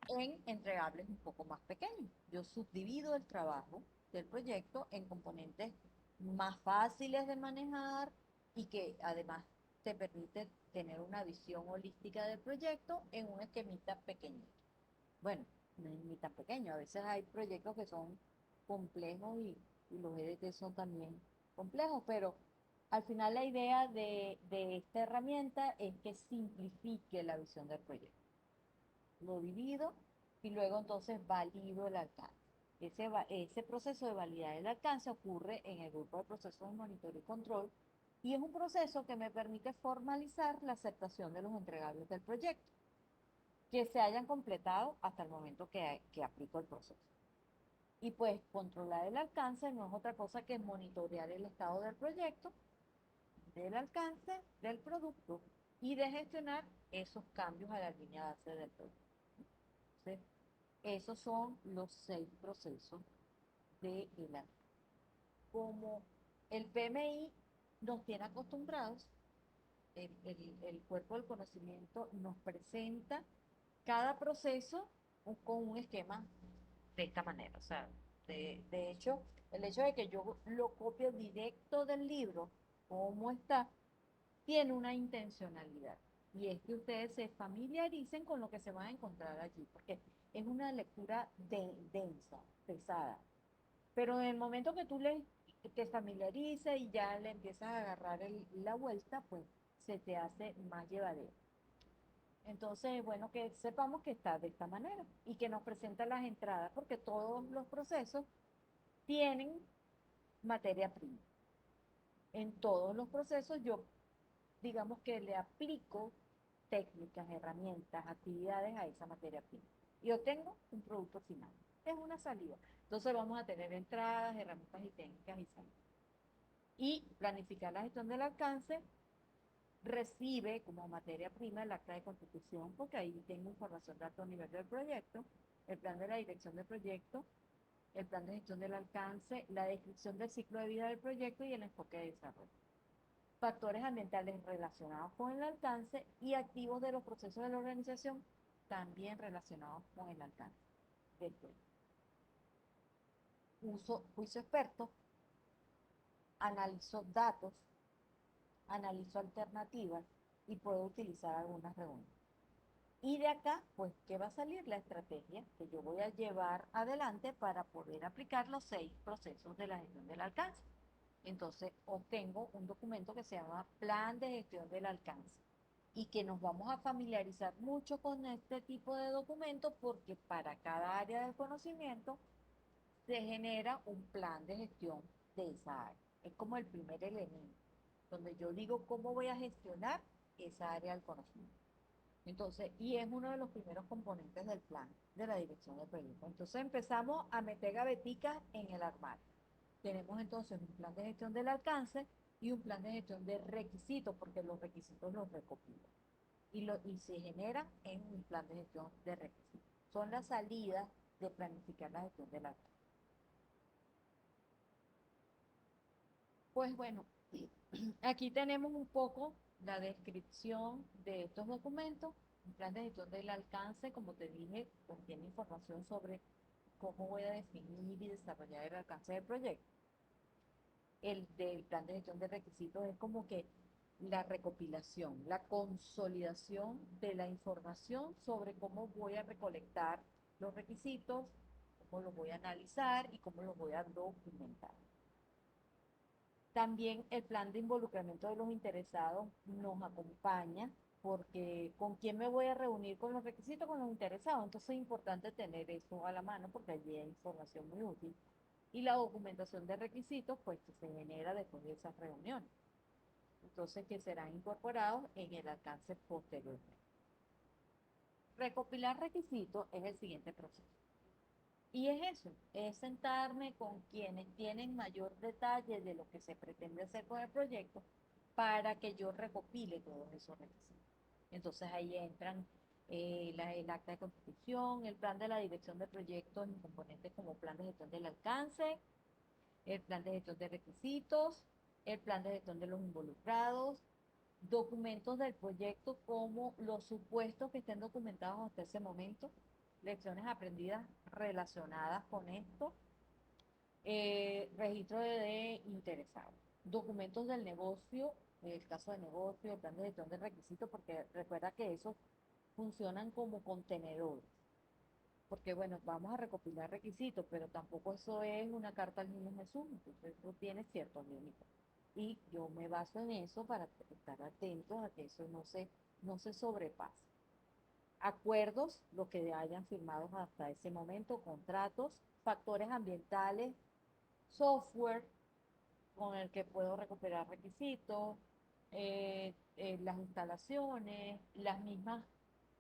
en entregables un poco más pequeños. Yo subdivido el trabajo del proyecto en componentes más fáciles de manejar y que además te permite tener una visión holística del proyecto en un esquemita pequeñito. Bueno, no es ni tan pequeño, a veces hay proyectos que son complejos y los EDT son también complejos, pero al final la idea de esta herramienta es que simplifique la visión del proyecto. Lo divido y luego entonces valido el alcance. Ese proceso de validar el alcance ocurre en el grupo de procesos de monitoreo y control y es un proceso que me permite formalizar la aceptación de los entregables del proyecto que se hayan completado hasta el momento que aplico el proceso. Y pues controlar el alcance no es otra cosa que monitorear el estado del proyecto, del alcance del producto y de gestionar esos cambios a la línea base del producto. Entonces, esos son los 6 procesos de el alcance. Como el PMI nos tiene acostumbrados, el cuerpo del conocimiento nos presenta cada proceso con un esquema de esta manera. O sea, de hecho, el hecho de que yo lo copie directo del libro, como está, tiene una intencionalidad. Y es que ustedes se familiaricen con lo que se van a encontrar allí, porque es una lectura densa, pesada. Pero en el momento que tú lees te familiariza y ya le empiezas a agarrar la vuelta, pues se te hace más llevadero. Entonces, bueno, que sepamos que está de esta manera y que nos presenta las entradas, porque todos los procesos tienen materia prima. En todos los procesos yo, digamos que le aplico técnicas, herramientas, actividades a esa materia prima y obtengo un producto final. Es una salida. Entonces vamos a tener entradas, herramientas y técnicas y salidas. Y planificar la gestión del alcance recibe como materia prima el acta de constitución, porque ahí tengo información de alto nivel del proyecto, el plan de la dirección del proyecto, el plan de gestión del alcance, la descripción del ciclo de vida del proyecto y el enfoque de desarrollo. Factores ambientales relacionados con el alcance y activos de los procesos de la organización también relacionados con el alcance del proyecto. Uso juicio experto, analizo datos, analizo alternativas y puedo utilizar algunas reuniones. Y de acá, pues, ¿qué va a salir? La estrategia que yo voy a llevar adelante para poder aplicar los 6 procesos de la gestión del alcance. Entonces, obtengo un documento que se llama Plan de Gestión del Alcance y que nos vamos a familiarizar mucho con este tipo de documentos porque para cada área del conocimiento se genera un plan de gestión de esa área. Es como el primer elemento, donde yo digo cómo voy a gestionar esa área del conocimiento. Entonces, y es uno de los primeros componentes del plan de la dirección del proyecto. Entonces empezamos a meter gaveticas en el armario. Tenemos entonces un plan de gestión del alcance y un plan de gestión de requisitos, porque los requisitos los recopilo. Y se generan en un plan de gestión de requisitos. Son las salidas de planificar la gestión del alcance. Pues bueno, aquí tenemos un poco la descripción de estos documentos. Un plan de gestión del alcance, como te dije, contiene información sobre cómo voy a definir y desarrollar el alcance del proyecto. El del plan de gestión de requisitos es como que la recopilación, la consolidación de la información sobre cómo voy a recolectar los requisitos, cómo los voy a analizar y cómo los voy a documentar. También el plan de involucramiento de los interesados nos acompaña porque con quién me voy a reunir con los requisitos, con los interesados. Entonces es importante tener eso a la mano porque allí hay información muy útil. Y la documentación de requisitos, pues que se genera después de esas reuniones. Entonces que serán incorporados en el alcance posteriormente. Recopilar requisitos es el siguiente proceso. Y es eso, es sentarme con quienes tienen mayor detalle de lo que se pretende hacer con el proyecto para que yo recopile todos esos requisitos. Entonces ahí entran el acta de constitución, el plan de la dirección del proyecto en componentes como plan de gestión del alcance, el plan de gestión de requisitos, el plan de gestión de los involucrados, documentos del proyecto como los supuestos que estén documentados hasta ese momento, lecciones aprendidas relacionadas con esto, registro de interesados, documentos del negocio, el caso de negocio, el plan de gestión de requisitos, porque recuerda que esos funcionan como contenedores. Porque bueno, vamos a recopilar requisitos, pero tampoco eso es una carta al niño Jesús, entonces eso tiene ciertos límites. Y yo me baso en eso para estar atentos a que eso no se sobrepase. Acuerdos, lo que hayan firmado hasta ese momento, contratos, factores ambientales, software con el que puedo recuperar requisitos, las instalaciones, las mismas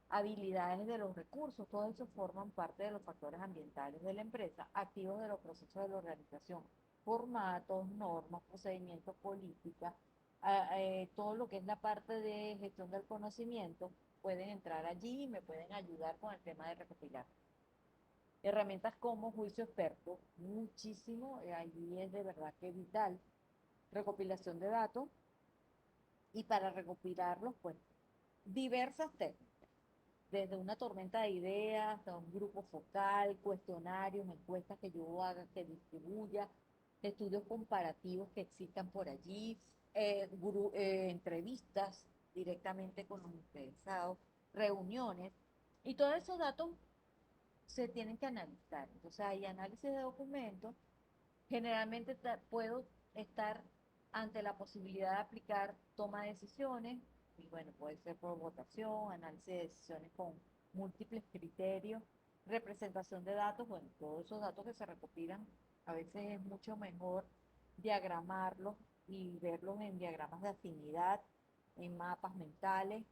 habilidades de los recursos, todo eso forman parte de los factores ambientales de la empresa, activos de los procesos de la organización, formatos, normas, procedimientos, políticas, todo lo que es la parte de gestión del conocimiento, pueden entrar allí y me pueden ayudar con el tema de recopilar. Herramientas como juicio experto, muchísimo, allí es de verdad que vital. Recopilación de datos y para recopilarlos, pues, diversas técnicas desde una tormenta de ideas hasta un grupo focal, cuestionarios, encuestas que yo haga, que distribuya, estudios comparativos que existan por allí, entrevistas directamente con los interesados, reuniones, y todos esos datos se tienen que analizar. Entonces hay análisis de documentos, generalmente puedo estar ante la posibilidad de aplicar toma de decisiones, y bueno, puede ser por votación, análisis de decisiones con múltiples criterios, representación de datos, bueno, todos esos datos que se recopilan, a veces es mucho mejor diagramarlos y verlos en diagramas de afinidad, en mapas mentales,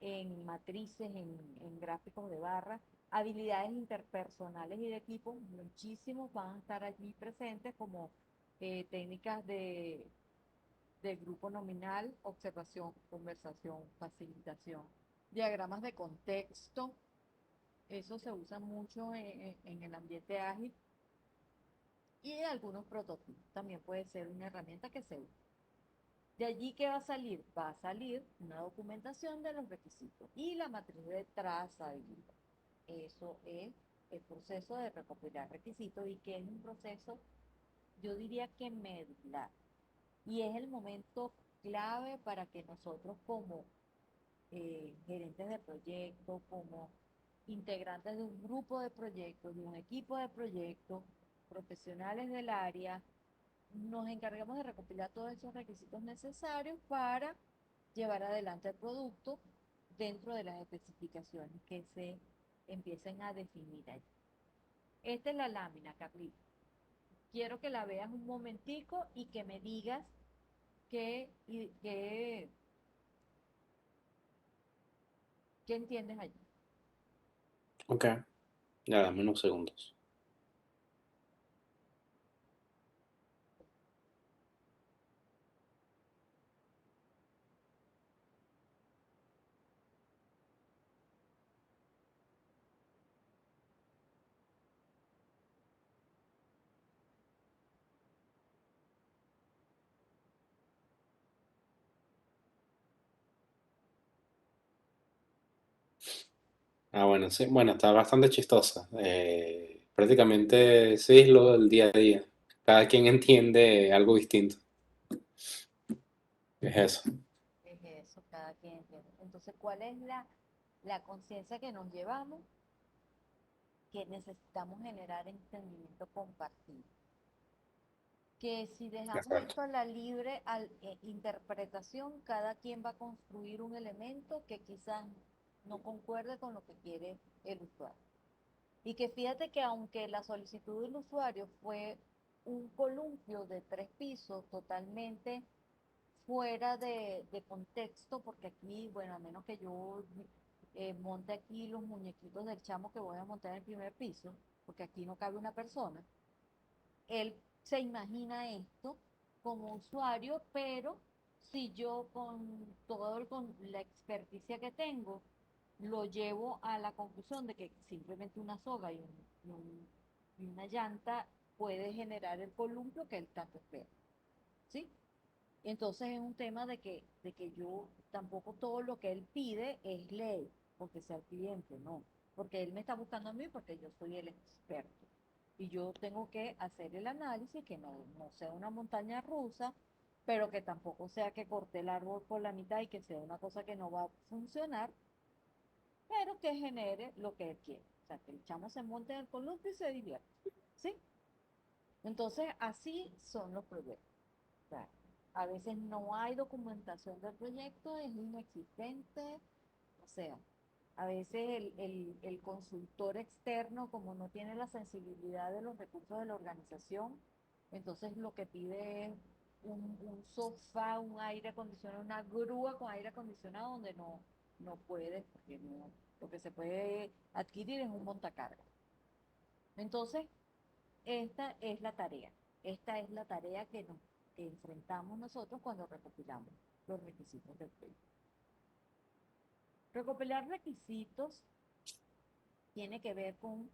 en matrices, en gráficos de barras, habilidades interpersonales y de equipo, muchísimos van a estar allí presentes como técnicas de grupo nominal, observación, conversación, facilitación, diagramas de contexto, eso se usa mucho en el ambiente ágil y algunos prototipos, también puede ser una herramienta que se usa. De allí, ¿qué va a salir? Va a salir una documentación de los requisitos y la matriz de trazabilidad. Eso es el proceso de recopilar requisitos y que es un proceso, yo diría que medular. Y es el momento clave para que nosotros como gerentes de proyecto, como integrantes de un grupo de proyectos, de un equipo de proyectos, profesionales del área, nos encargamos de recopilar todos esos requisitos necesarios para llevar adelante el producto dentro de las especificaciones que se empiecen a definir allí. Esta es la lámina, Carlita. Quiero que la veas un momentico y que me digas qué entiendes allí. Ok, ya dame unos segundos. Ah, bueno, sí, bueno, está bastante chistosa. Prácticamente sí es lo del día a día. Cada quien entiende algo distinto. Es eso. Es eso, cada quien entiende. Entonces, ¿cuál es la conciencia que nos llevamos? Que necesitamos generar entendimiento compartido. Que si dejamos Exacto. esto a la libre interpretación, cada quien va a construir un elemento que quizás no concuerde con lo que quiere el usuario. Y que fíjate que aunque la solicitud del usuario fue un columpio de 3 pisos totalmente fuera de contexto, porque aquí, bueno, a menos que yo monte aquí los muñequitos del chamo que voy a montar en el primer piso, porque aquí no cabe una persona, él se imagina esto como usuario, pero si yo con con la experticia que tengo, lo llevo a la conclusión de que simplemente una soga y una llanta puede generar el columpio que él tanto espera, ¿sí? Entonces es un tema de que yo tampoco todo lo que él pide es ley, porque sea el cliente, no. Porque él me está buscando a mí porque yo soy el experto. Y yo tengo que hacer el análisis que no sea una montaña rusa, pero que tampoco sea que corte el árbol por la mitad y que sea una cosa que no va a funcionar, pero que genere lo que él quiere. O sea, que el chamo se monte en el columpio y se divierta. ¿Sí? Entonces, así son los proyectos. Sea, a veces no hay documentación del proyecto, es inexistente, o sea, a veces el consultor externo, como no tiene la sensibilidad de los recursos de la organización, entonces lo que pide es un sofá, un aire acondicionado, una grúa con aire acondicionado donde no puede, porque no, lo que se puede adquirir es un montacarga. Entonces, esta es la tarea. Esta es la tarea que enfrentamos nosotros cuando recopilamos los requisitos del proyecto. Recopilar requisitos tiene que ver con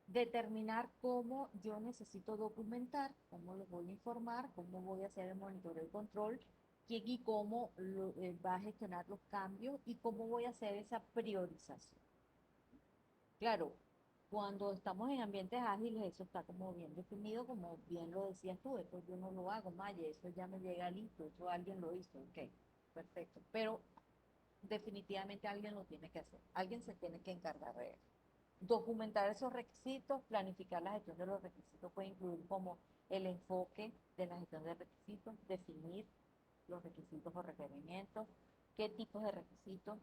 determinar cómo yo necesito documentar, cómo los voy a informar, cómo voy a hacer el monitoreo y control, quién y cómo va a gestionar los cambios y cómo voy a hacer esa priorización. Claro, cuando estamos en ambientes ágiles, eso está como bien definido, como bien lo decías tú, esto yo no lo hago, Maya, eso ya me llega listo, eso alguien lo hizo, ok, perfecto. Pero definitivamente alguien lo tiene que hacer, alguien se tiene que encargar de eso. Documentar esos requisitos, planificar la gestión de los requisitos puede incluir como el enfoque de la gestión de requisitos, definir los requisitos o requerimientos, qué tipos de requisitos,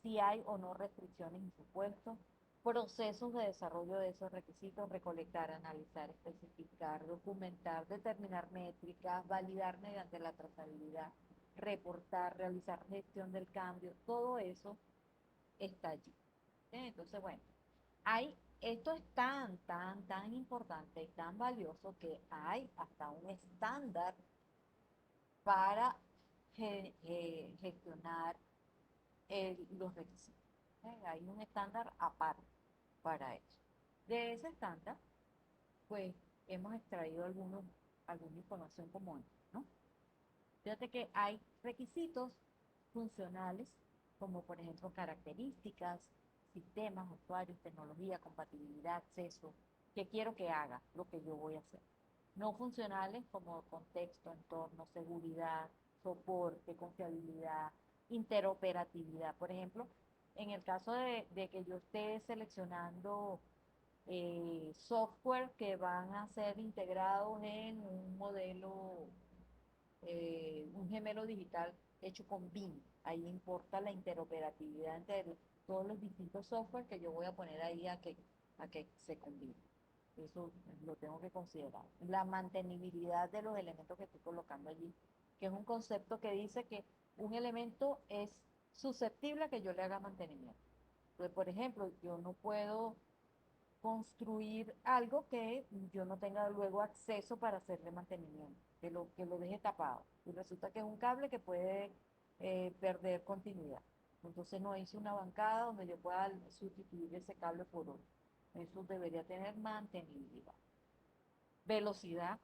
si hay o no restricciones y supuestos, procesos de desarrollo de esos requisitos, recolectar, analizar, especificar, documentar, determinar métricas, validar mediante la trazabilidad, reportar, realizar gestión del cambio, todo eso está allí. Entonces, bueno, esto es tan importante y tan valioso que hay hasta un estándar para gestionar los requisitos. Hay un estándar aparte para eso. De ese estándar, pues hemos extraído alguna información como esta, ¿no? Fíjate que hay requisitos funcionales, como por ejemplo características, sistemas, usuarios, tecnología, compatibilidad, acceso, que quiero que haga lo que yo voy a hacer. No funcionales como contexto, entorno, seguridad, soporte, confiabilidad, interoperatividad. Por ejemplo, en el caso de que yo esté seleccionando software que van a ser integrados en un modelo, un gemelo digital hecho con BIM. Ahí importa la interoperatividad entre todos los distintos software que yo voy a poner ahí a que se combinen. Eso lo tengo que considerar. La mantenibilidad de los elementos que estoy colocando allí, que es un concepto que dice que un elemento es susceptible a que yo le haga mantenimiento. Entonces, por ejemplo, yo no puedo construir algo que yo no tenga luego acceso para hacerle mantenimiento, que lo deje tapado. Y resulta que es un cable que puede perder continuidad. Entonces no hice una bancada donde yo pueda sustituir ese cable por otro. Eso debería tener mantenibilidad. Velocidad.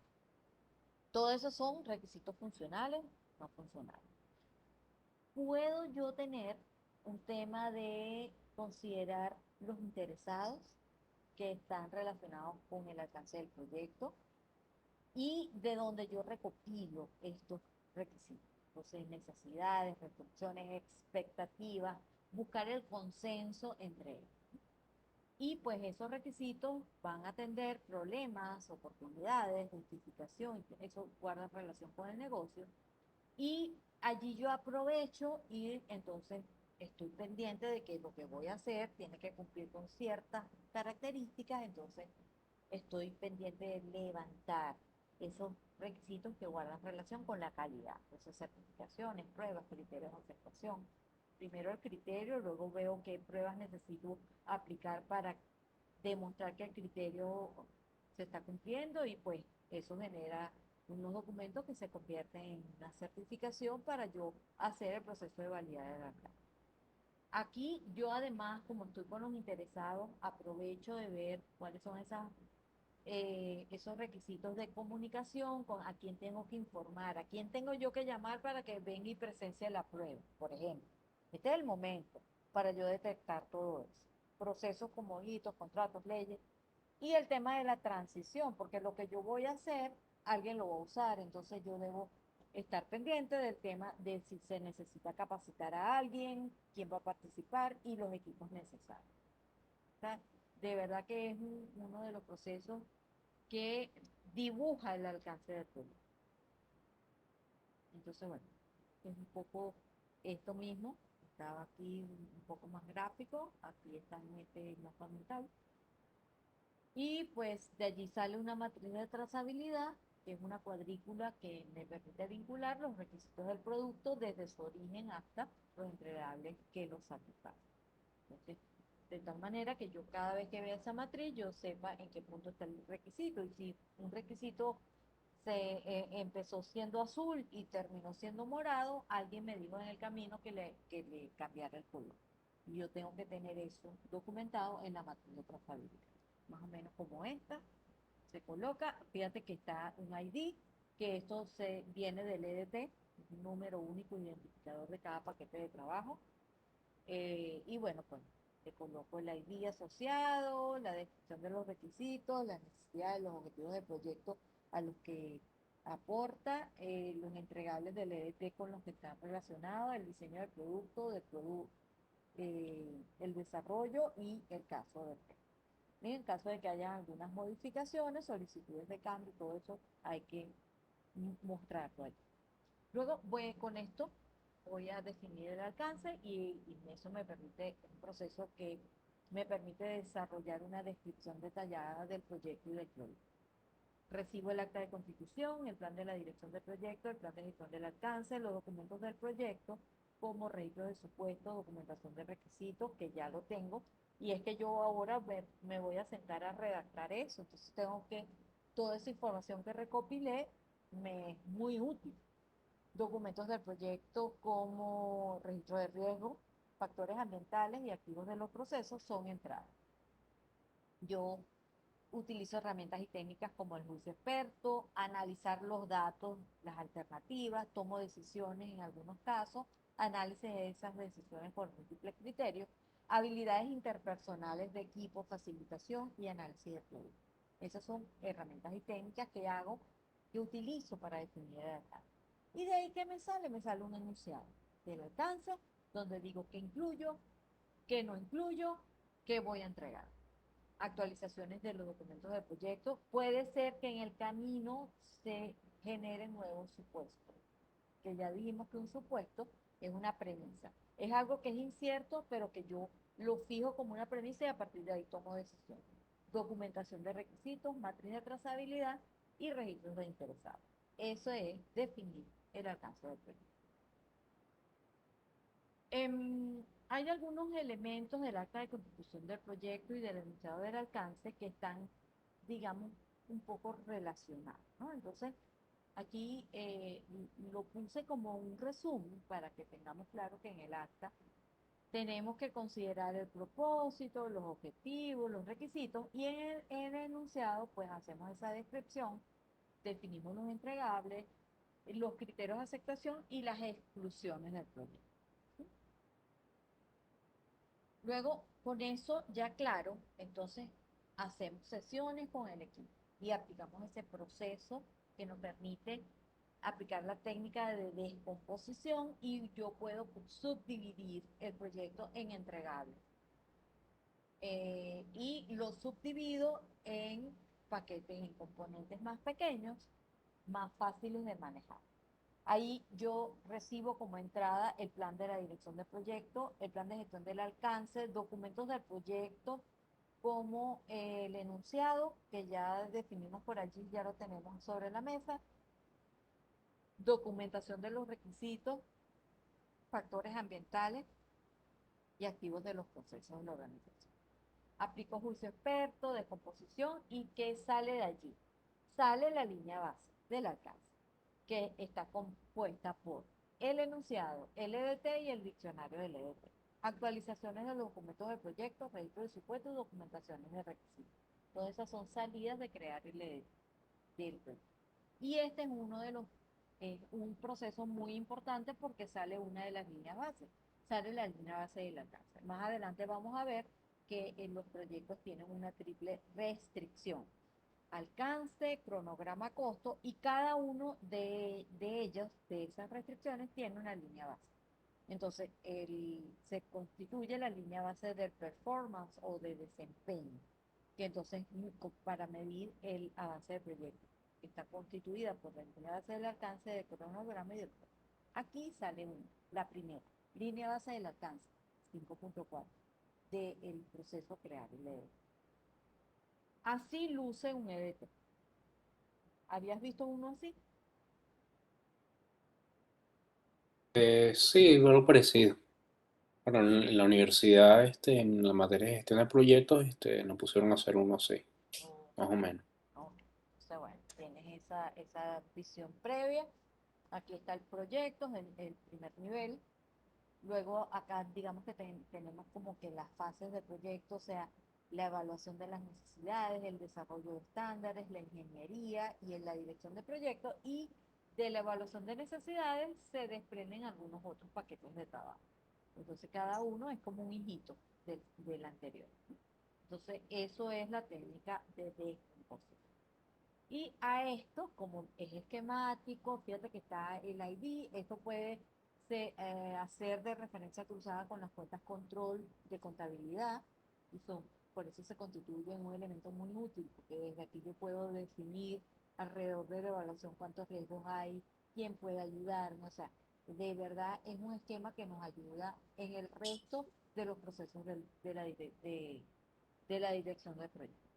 Todo eso son requisitos funcionales, no funcionales. ¿Puedo yo tener un tema de considerar los interesados que están relacionados con el alcance del proyecto y de donde yo recopilo estos requisitos? Entonces, necesidades, restricciones, expectativas, buscar el consenso entre ellos. Y pues esos requisitos van a atender problemas, oportunidades, justificación, eso guarda relación con el negocio. Y allí yo aprovecho y entonces estoy pendiente de que lo que voy a hacer tiene que cumplir con ciertas características, entonces estoy pendiente de levantar esos requisitos que guardan relación con la calidad, entonces certificaciones, pruebas, criterios de aceptación. Primero el criterio, luego veo qué pruebas necesito aplicar para demostrar que el criterio se está cumpliendo y pues eso genera unos documentos que se convierten en una certificación para yo hacer el proceso de validar de la planta. Aquí yo además, como estoy con los interesados, aprovecho de ver cuáles son esos requisitos de comunicación, con a quién tengo que informar, a quién tengo yo que llamar para que venga y presencie la prueba, por ejemplo. Este es el momento para yo detectar todo eso. Procesos como hitos, contratos, leyes. Y el tema de la transición, porque lo que yo voy a hacer, alguien lo va a usar, entonces yo debo estar pendiente del tema de si se necesita capacitar a alguien, quién va a participar y los equipos necesarios. O sea, de verdad que es uno de los procesos que dibuja el alcance del proyecto. Entonces, bueno, es un poco esto mismo. Estaba aquí un poco más gráfico, aquí está en este mapa mental. Y pues de allí sale una matriz de trazabilidad, que es una cuadrícula que me permite vincular los requisitos del producto desde su origen hasta los entregables que los satisfacen. Entonces, de tal manera que yo cada vez que vea esa matriz, yo sepa en qué punto está el requisito. Y si un requisito empezó siendo azul y terminó siendo morado, alguien me dijo en el camino que le cambiara el color. Y yo tengo que tener eso documentado en la matriz de trazabilidad. Más o menos como esta, se coloca, fíjate que está un ID, que esto viene del EDT, un número único identificador de cada paquete de trabajo. Y bueno, pues te coloco el ID asociado, la descripción de los requisitos, las necesidades, los objetivos del proyecto a los que aporta, los entregables del EDT con los que están relacionados, el diseño del producto, el desarrollo y el caso del proyecto. En caso de que haya algunas modificaciones, solicitudes de cambio, todo eso hay que mostrarlo allí. Luego con esto voy a definir el alcance y eso me permite un proceso que me permite desarrollar una descripción detallada del proyecto y del proyecto. Recibo el acta de constitución, el plan de la dirección del proyecto, el plan de gestión del alcance, los documentos del proyecto, como registro de supuestos, documentación de requisitos, que ya lo tengo, y es que yo ahora me voy a sentar a redactar eso, entonces tengo que, toda esa información que recopilé me es muy útil. Documentos del proyecto como registro de riesgo, factores ambientales y activos de los procesos son entradas. Yo utilizo herramientas y técnicas como el juicio experto, analizar los datos, las alternativas, tomo decisiones en algunos casos, análisis de esas decisiones por múltiples criterios, habilidades interpersonales de equipo, facilitación y análisis de productos. Esas son herramientas y técnicas que hago, que utilizo para definir el alcance. Y de ahí que me sale un enunciado del alcance, donde digo qué incluyo, qué no incluyo, qué voy a entregar. Actualizaciones de los documentos del proyecto. Puede ser que en el camino se generen nuevos supuestos, que ya dijimos que un supuesto es una premisa. Es algo que es incierto, pero que yo lo fijo como una premisa y a partir de ahí tomo decisiones. Documentación de requisitos, matriz de trazabilidad y registros de interesados. Eso es definir el alcance del proyecto. Hay algunos elementos del acta de constitución del proyecto y del enunciado del alcance que están, digamos, un poco relacionados, ¿no? Entonces, aquí lo puse como un resumen para que tengamos claro que en el acta tenemos que considerar el propósito, los objetivos, los requisitos y en el enunciado pues hacemos esa descripción, definimos los entregables, los criterios de aceptación y las exclusiones del proyecto. Luego, con eso ya claro, entonces hacemos sesiones con el equipo y aplicamos ese proceso que nos permite aplicar la técnica de descomposición y yo puedo subdividir el proyecto en entregables. Y lo subdivido en paquetes, en componentes más pequeños, más fáciles de manejar. Ahí yo recibo como entrada el plan de la dirección del proyecto, el plan de gestión del alcance, documentos del proyecto, como el enunciado, que ya definimos por allí, ya lo tenemos sobre la mesa, documentación de los requisitos, factores ambientales y activos de los procesos de la organización. Aplico juicio experto, de composición y ¿qué sale de allí? Sale la línea base del alcance, que está compuesta por el enunciado, el EDT y el diccionario del EDT. Actualizaciones de los documentos del proyecto, registro de supuestos, documentaciones de requisitos. Todas esas son salidas de crear el EDT del proyecto. Y este es uno de los, un proceso muy importante porque sale una de las líneas bases, sale la línea base del alcance. Más adelante vamos a ver que los proyectos tienen una triple restricción: alcance, cronograma, costo, y cada uno de ellos, de esas restricciones, tiene una línea base. Entonces, se constituye la línea base del performance o de desempeño, que entonces para medir el avance del proyecto está constituida por la línea base del alcance, del cronograma y del costo. Aquí sale una, la primera, línea base del alcance, 5.4, del proceso crear el EDT. Así luce un EDT. ¿Habías visto uno así? Sí, algo parecido. Bueno, en la universidad, en la materia de gestión de proyectos, nos pusieron a hacer uno así, Oh, más o menos. ok. O sea, bueno, tienes esa visión previa. Aquí está el proyecto, el primer nivel. Luego acá digamos que tenemos como que las fases del proyecto, o sea, la evaluación de las necesidades, el desarrollo de estándares, la ingeniería y en la dirección de proyecto. Y de la evaluación de necesidades se desprenden algunos otros paquetes de trabajo. Entonces cada uno es como un hijito del anterior. Entonces eso es la técnica de descomposición. Y a esto, como es esquemático, fíjate que está el ID, esto puede hacer de referencia cruzada con las cuentas control de contabilidad, y son por eso se constituye en un elemento muy útil, porque desde aquí yo puedo definir alrededor de la evaluación cuántos riesgos hay, quién puede ayudarme, o sea, de verdad es un esquema que nos ayuda en el resto de los procesos de la dirección del proyecto.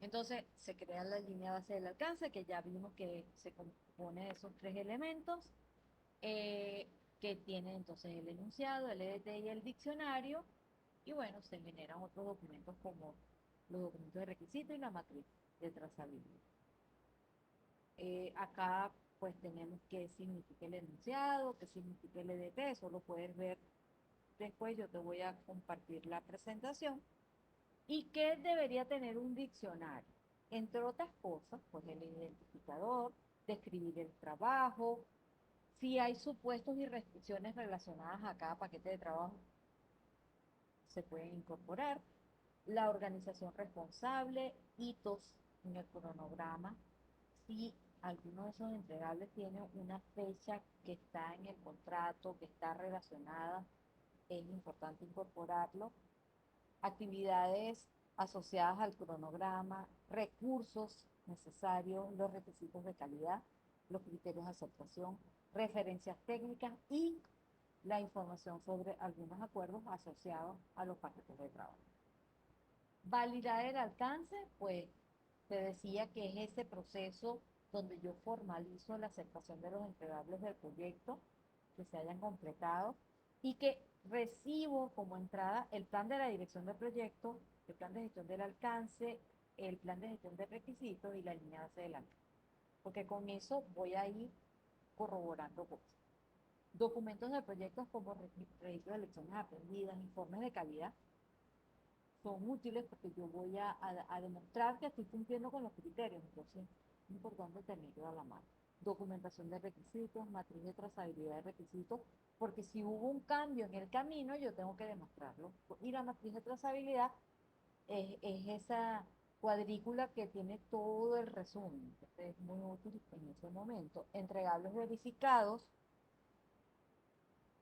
Entonces se crea la línea base del alcance, que ya vimos que se compone de esos tres elementos, que tiene entonces el enunciado, el EDT y el diccionario, y bueno, se generan otros documentos como los documentos de requisito y la matriz de trazabilidad. Acá pues tenemos qué significa el enunciado, qué significa el EDT, eso lo puedes ver después, yo te voy a compartir la presentación. ¿Y qué debería tener un diccionario? Entre otras cosas, pues el identificador, describir el trabajo, si hay supuestos y restricciones relacionadas a cada paquete de trabajo, se pueden incorporar. La organización responsable, hitos en el cronograma, si alguno de esos entregables tiene una fecha que está en el contrato, que está relacionada, es importante incorporarlo. Actividades asociadas al cronograma, recursos necesarios, los requisitos de calidad, los criterios de aceptación, referencias técnicas y la información sobre algunos acuerdos asociados a los paquetes de trabajo. Validar el alcance, pues te decía que es ese proceso donde yo formalizo la aceptación de los entregables del proyecto que se hayan completado y que recibo como entrada el plan de la dirección del proyecto, el plan de gestión del alcance, el plan de gestión de requisitos y la línea base del alcance. Porque con eso voy a ir corroborando cosas. Documentos de proyectos como registro de lecciones aprendidas, informes de calidad, son útiles porque yo voy a demostrar que estoy cumpliendo con los criterios, entonces es importante tenerlo a la mano. Documentación de requisitos, matriz de trazabilidad de requisitos, porque si hubo un cambio en el camino, yo tengo que demostrarlo. Y la matriz de trazabilidad es esa cuadrícula que tiene todo el resumen, es muy útil en ese momento. Entregables verificados,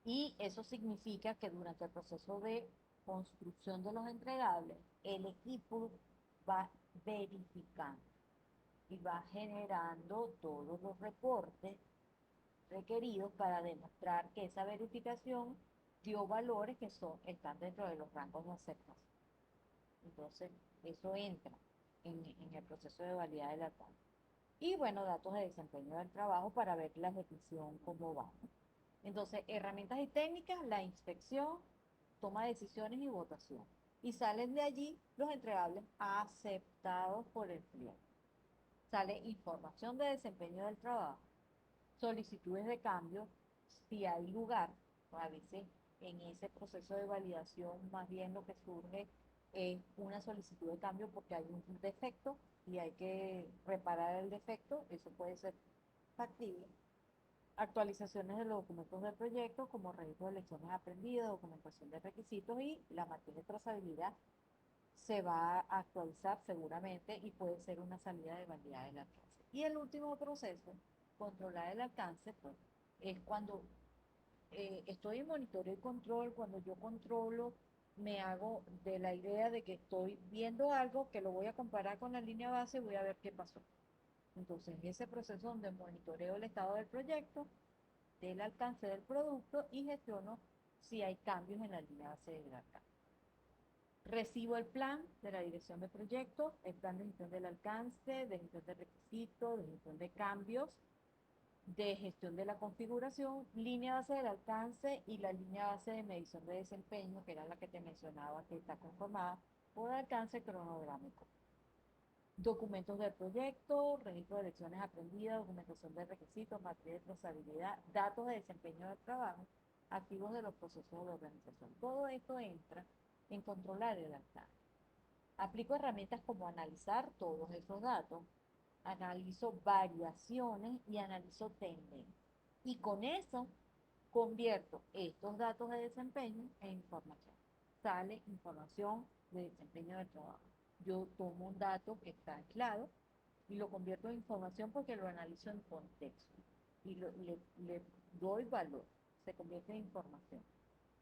y eso significa que durante el proceso de construcción de los entregables, el equipo va verificando y va generando todos los reportes requeridos para demostrar que esa verificación dio valores que están dentro de los rangos de aceptación. Entonces, eso entra en el proceso de validad del alcance. Y bueno, datos de desempeño del trabajo para ver la ejecución, cómo va. Entonces, herramientas y técnicas, la inspección, toma de decisiones y votación. Y salen de allí los entregables aceptados por el cliente. Sale información de desempeño del trabajo, solicitudes de cambio, si hay lugar, a veces en ese proceso de validación más bien lo que surge es una solicitud de cambio porque hay un defecto y hay que reparar el defecto, eso puede ser factible. Actualizaciones de los documentos del proyecto como registro de lecciones aprendidas, documentación de requisitos y la matriz de trazabilidad se va a actualizar seguramente y puede ser una salida de validad del alcance. Y el último proceso, controlar el alcance, pues, es cuando estoy en monitoreo y control, cuando yo controlo, me hago de la idea de que estoy viendo algo que lo voy a comparar con la línea base y voy a ver qué pasó. Entonces, ese proceso donde monitoreo el estado del proyecto, del alcance del producto y gestiono si hay cambios en la línea base del alcance. Recibo el plan de la dirección de proyecto, el plan de gestión del alcance, de gestión de requisitos, de gestión de cambios, de gestión de la configuración, línea base del alcance y la línea base de medición de desempeño, que era la que te mencionaba, que está conformada por alcance cronográmico. Documentos del proyecto, registro de lecciones aprendidas, documentación de requisitos, matriz de trazabilidad, datos de desempeño del trabajo, activos de los procesos de organización. Todo esto entra en controlar el alcance. Aplico herramientas como analizar todos esos datos, analizo variaciones y analizo tendencias. Y con eso convierto estos datos de desempeño en información. Sale información de desempeño del trabajo. Yo tomo un dato que está aislado y lo convierto en información porque lo analizo en contexto y le doy valor. Se convierte en información.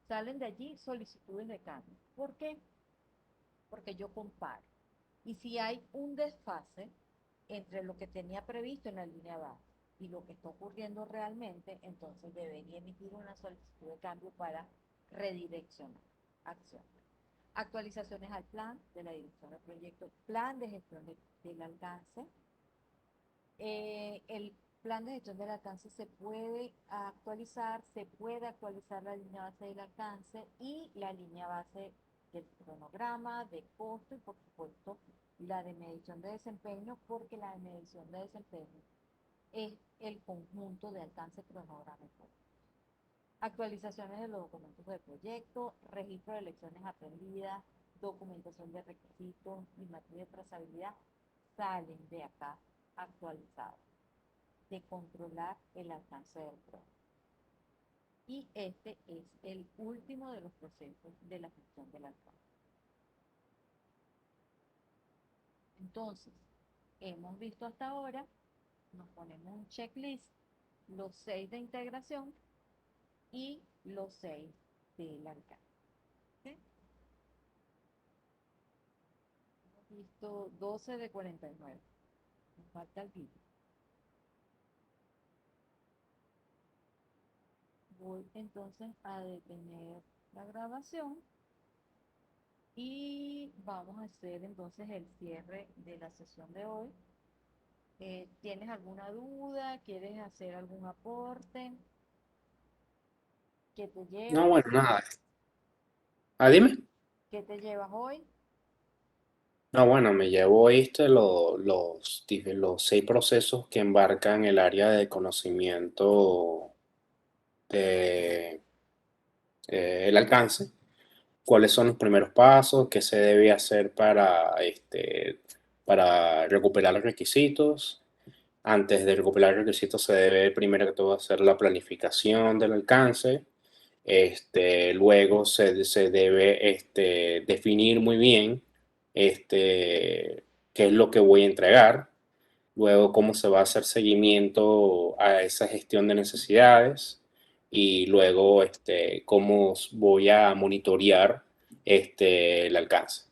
Salen de allí solicitudes de cambio. ¿Por qué? porque yo comparo. Y si hay un desfase entre lo que tenía previsto en la línea base y lo que está ocurriendo realmente, entonces debería emitir una solicitud de cambio para redireccionar acción. Actualizaciones al plan de la dirección del proyecto, plan de gestión del alcance. El plan de gestión del alcance se puede actualizar la línea base del alcance y la línea base del cronograma, de costo y por supuesto la de medición de desempeño, porque la de medición de desempeño es el conjunto de alcance, cronograma y costo. Actualizaciones de los documentos del proyecto, registro de lecciones aprendidas, documentación de requisitos y materia de trazabilidad salen de acá actualizados, de controlar el alcance del programa. Y este es el último de los procesos de la gestión del alcance. Entonces, hemos visto hasta ahora, nos ponemos un checklist, los 6 de integración y los 6 del alcance. ¿Okay? Hemos visto 12 de 49. Nos falta el vídeo. Voy entonces a detener la grabación y vamos a hacer entonces el cierre de la sesión de hoy. ¿Tienes alguna duda? ¿Quieres hacer algún aporte? ¿Qué te No, llevas? bueno, nada. Dime. ¿Qué te llevas hoy? No, bueno, me llevo los 6 procesos que embarcan el área de conocimiento de el alcance. ¿Cuáles son los primeros pasos? ¿Qué se debe hacer para recuperar los requisitos? Antes de recuperar los requisitos se debe primero que todo hacer la planificación del alcance. Luego se debe definir muy bien qué es lo que voy a entregar. Luego cómo se va a hacer seguimiento a esa gestión de necesidades. Y luego cómo voy a monitorear el alcance.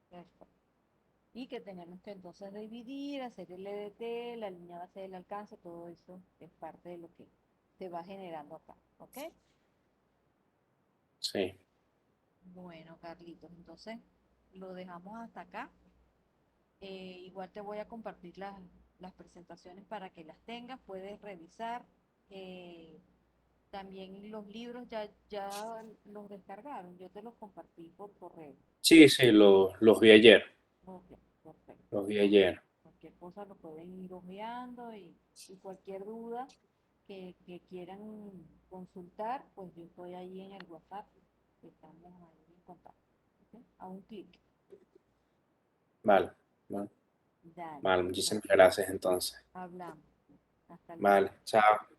Perfecto. Y que tenemos que entonces dividir, hacer el EDT, la línea base del alcance, todo eso es parte de lo que se va generando acá. ¿Ok? Sí. Bueno, Carlitos, entonces lo dejamos hasta acá. Igual te voy a compartir las presentaciones para que las tengas, puedes revisar. eh, También los libros ya los descargaron, yo te los compartí por correo. Sí, sí, los vi ayer. Ok, perfecto. Los vi Bueno, ayer. cualquier cosa lo pueden ir hojeando y cualquier duda que quieran consultar, pues yo estoy ahí en el WhatsApp, estamos ahí en contacto. ¿Ok? A un clic. Vale, vale, Dale, vale, muchísimas gracias entonces. hablamos. Hasta luego. Vale, chao.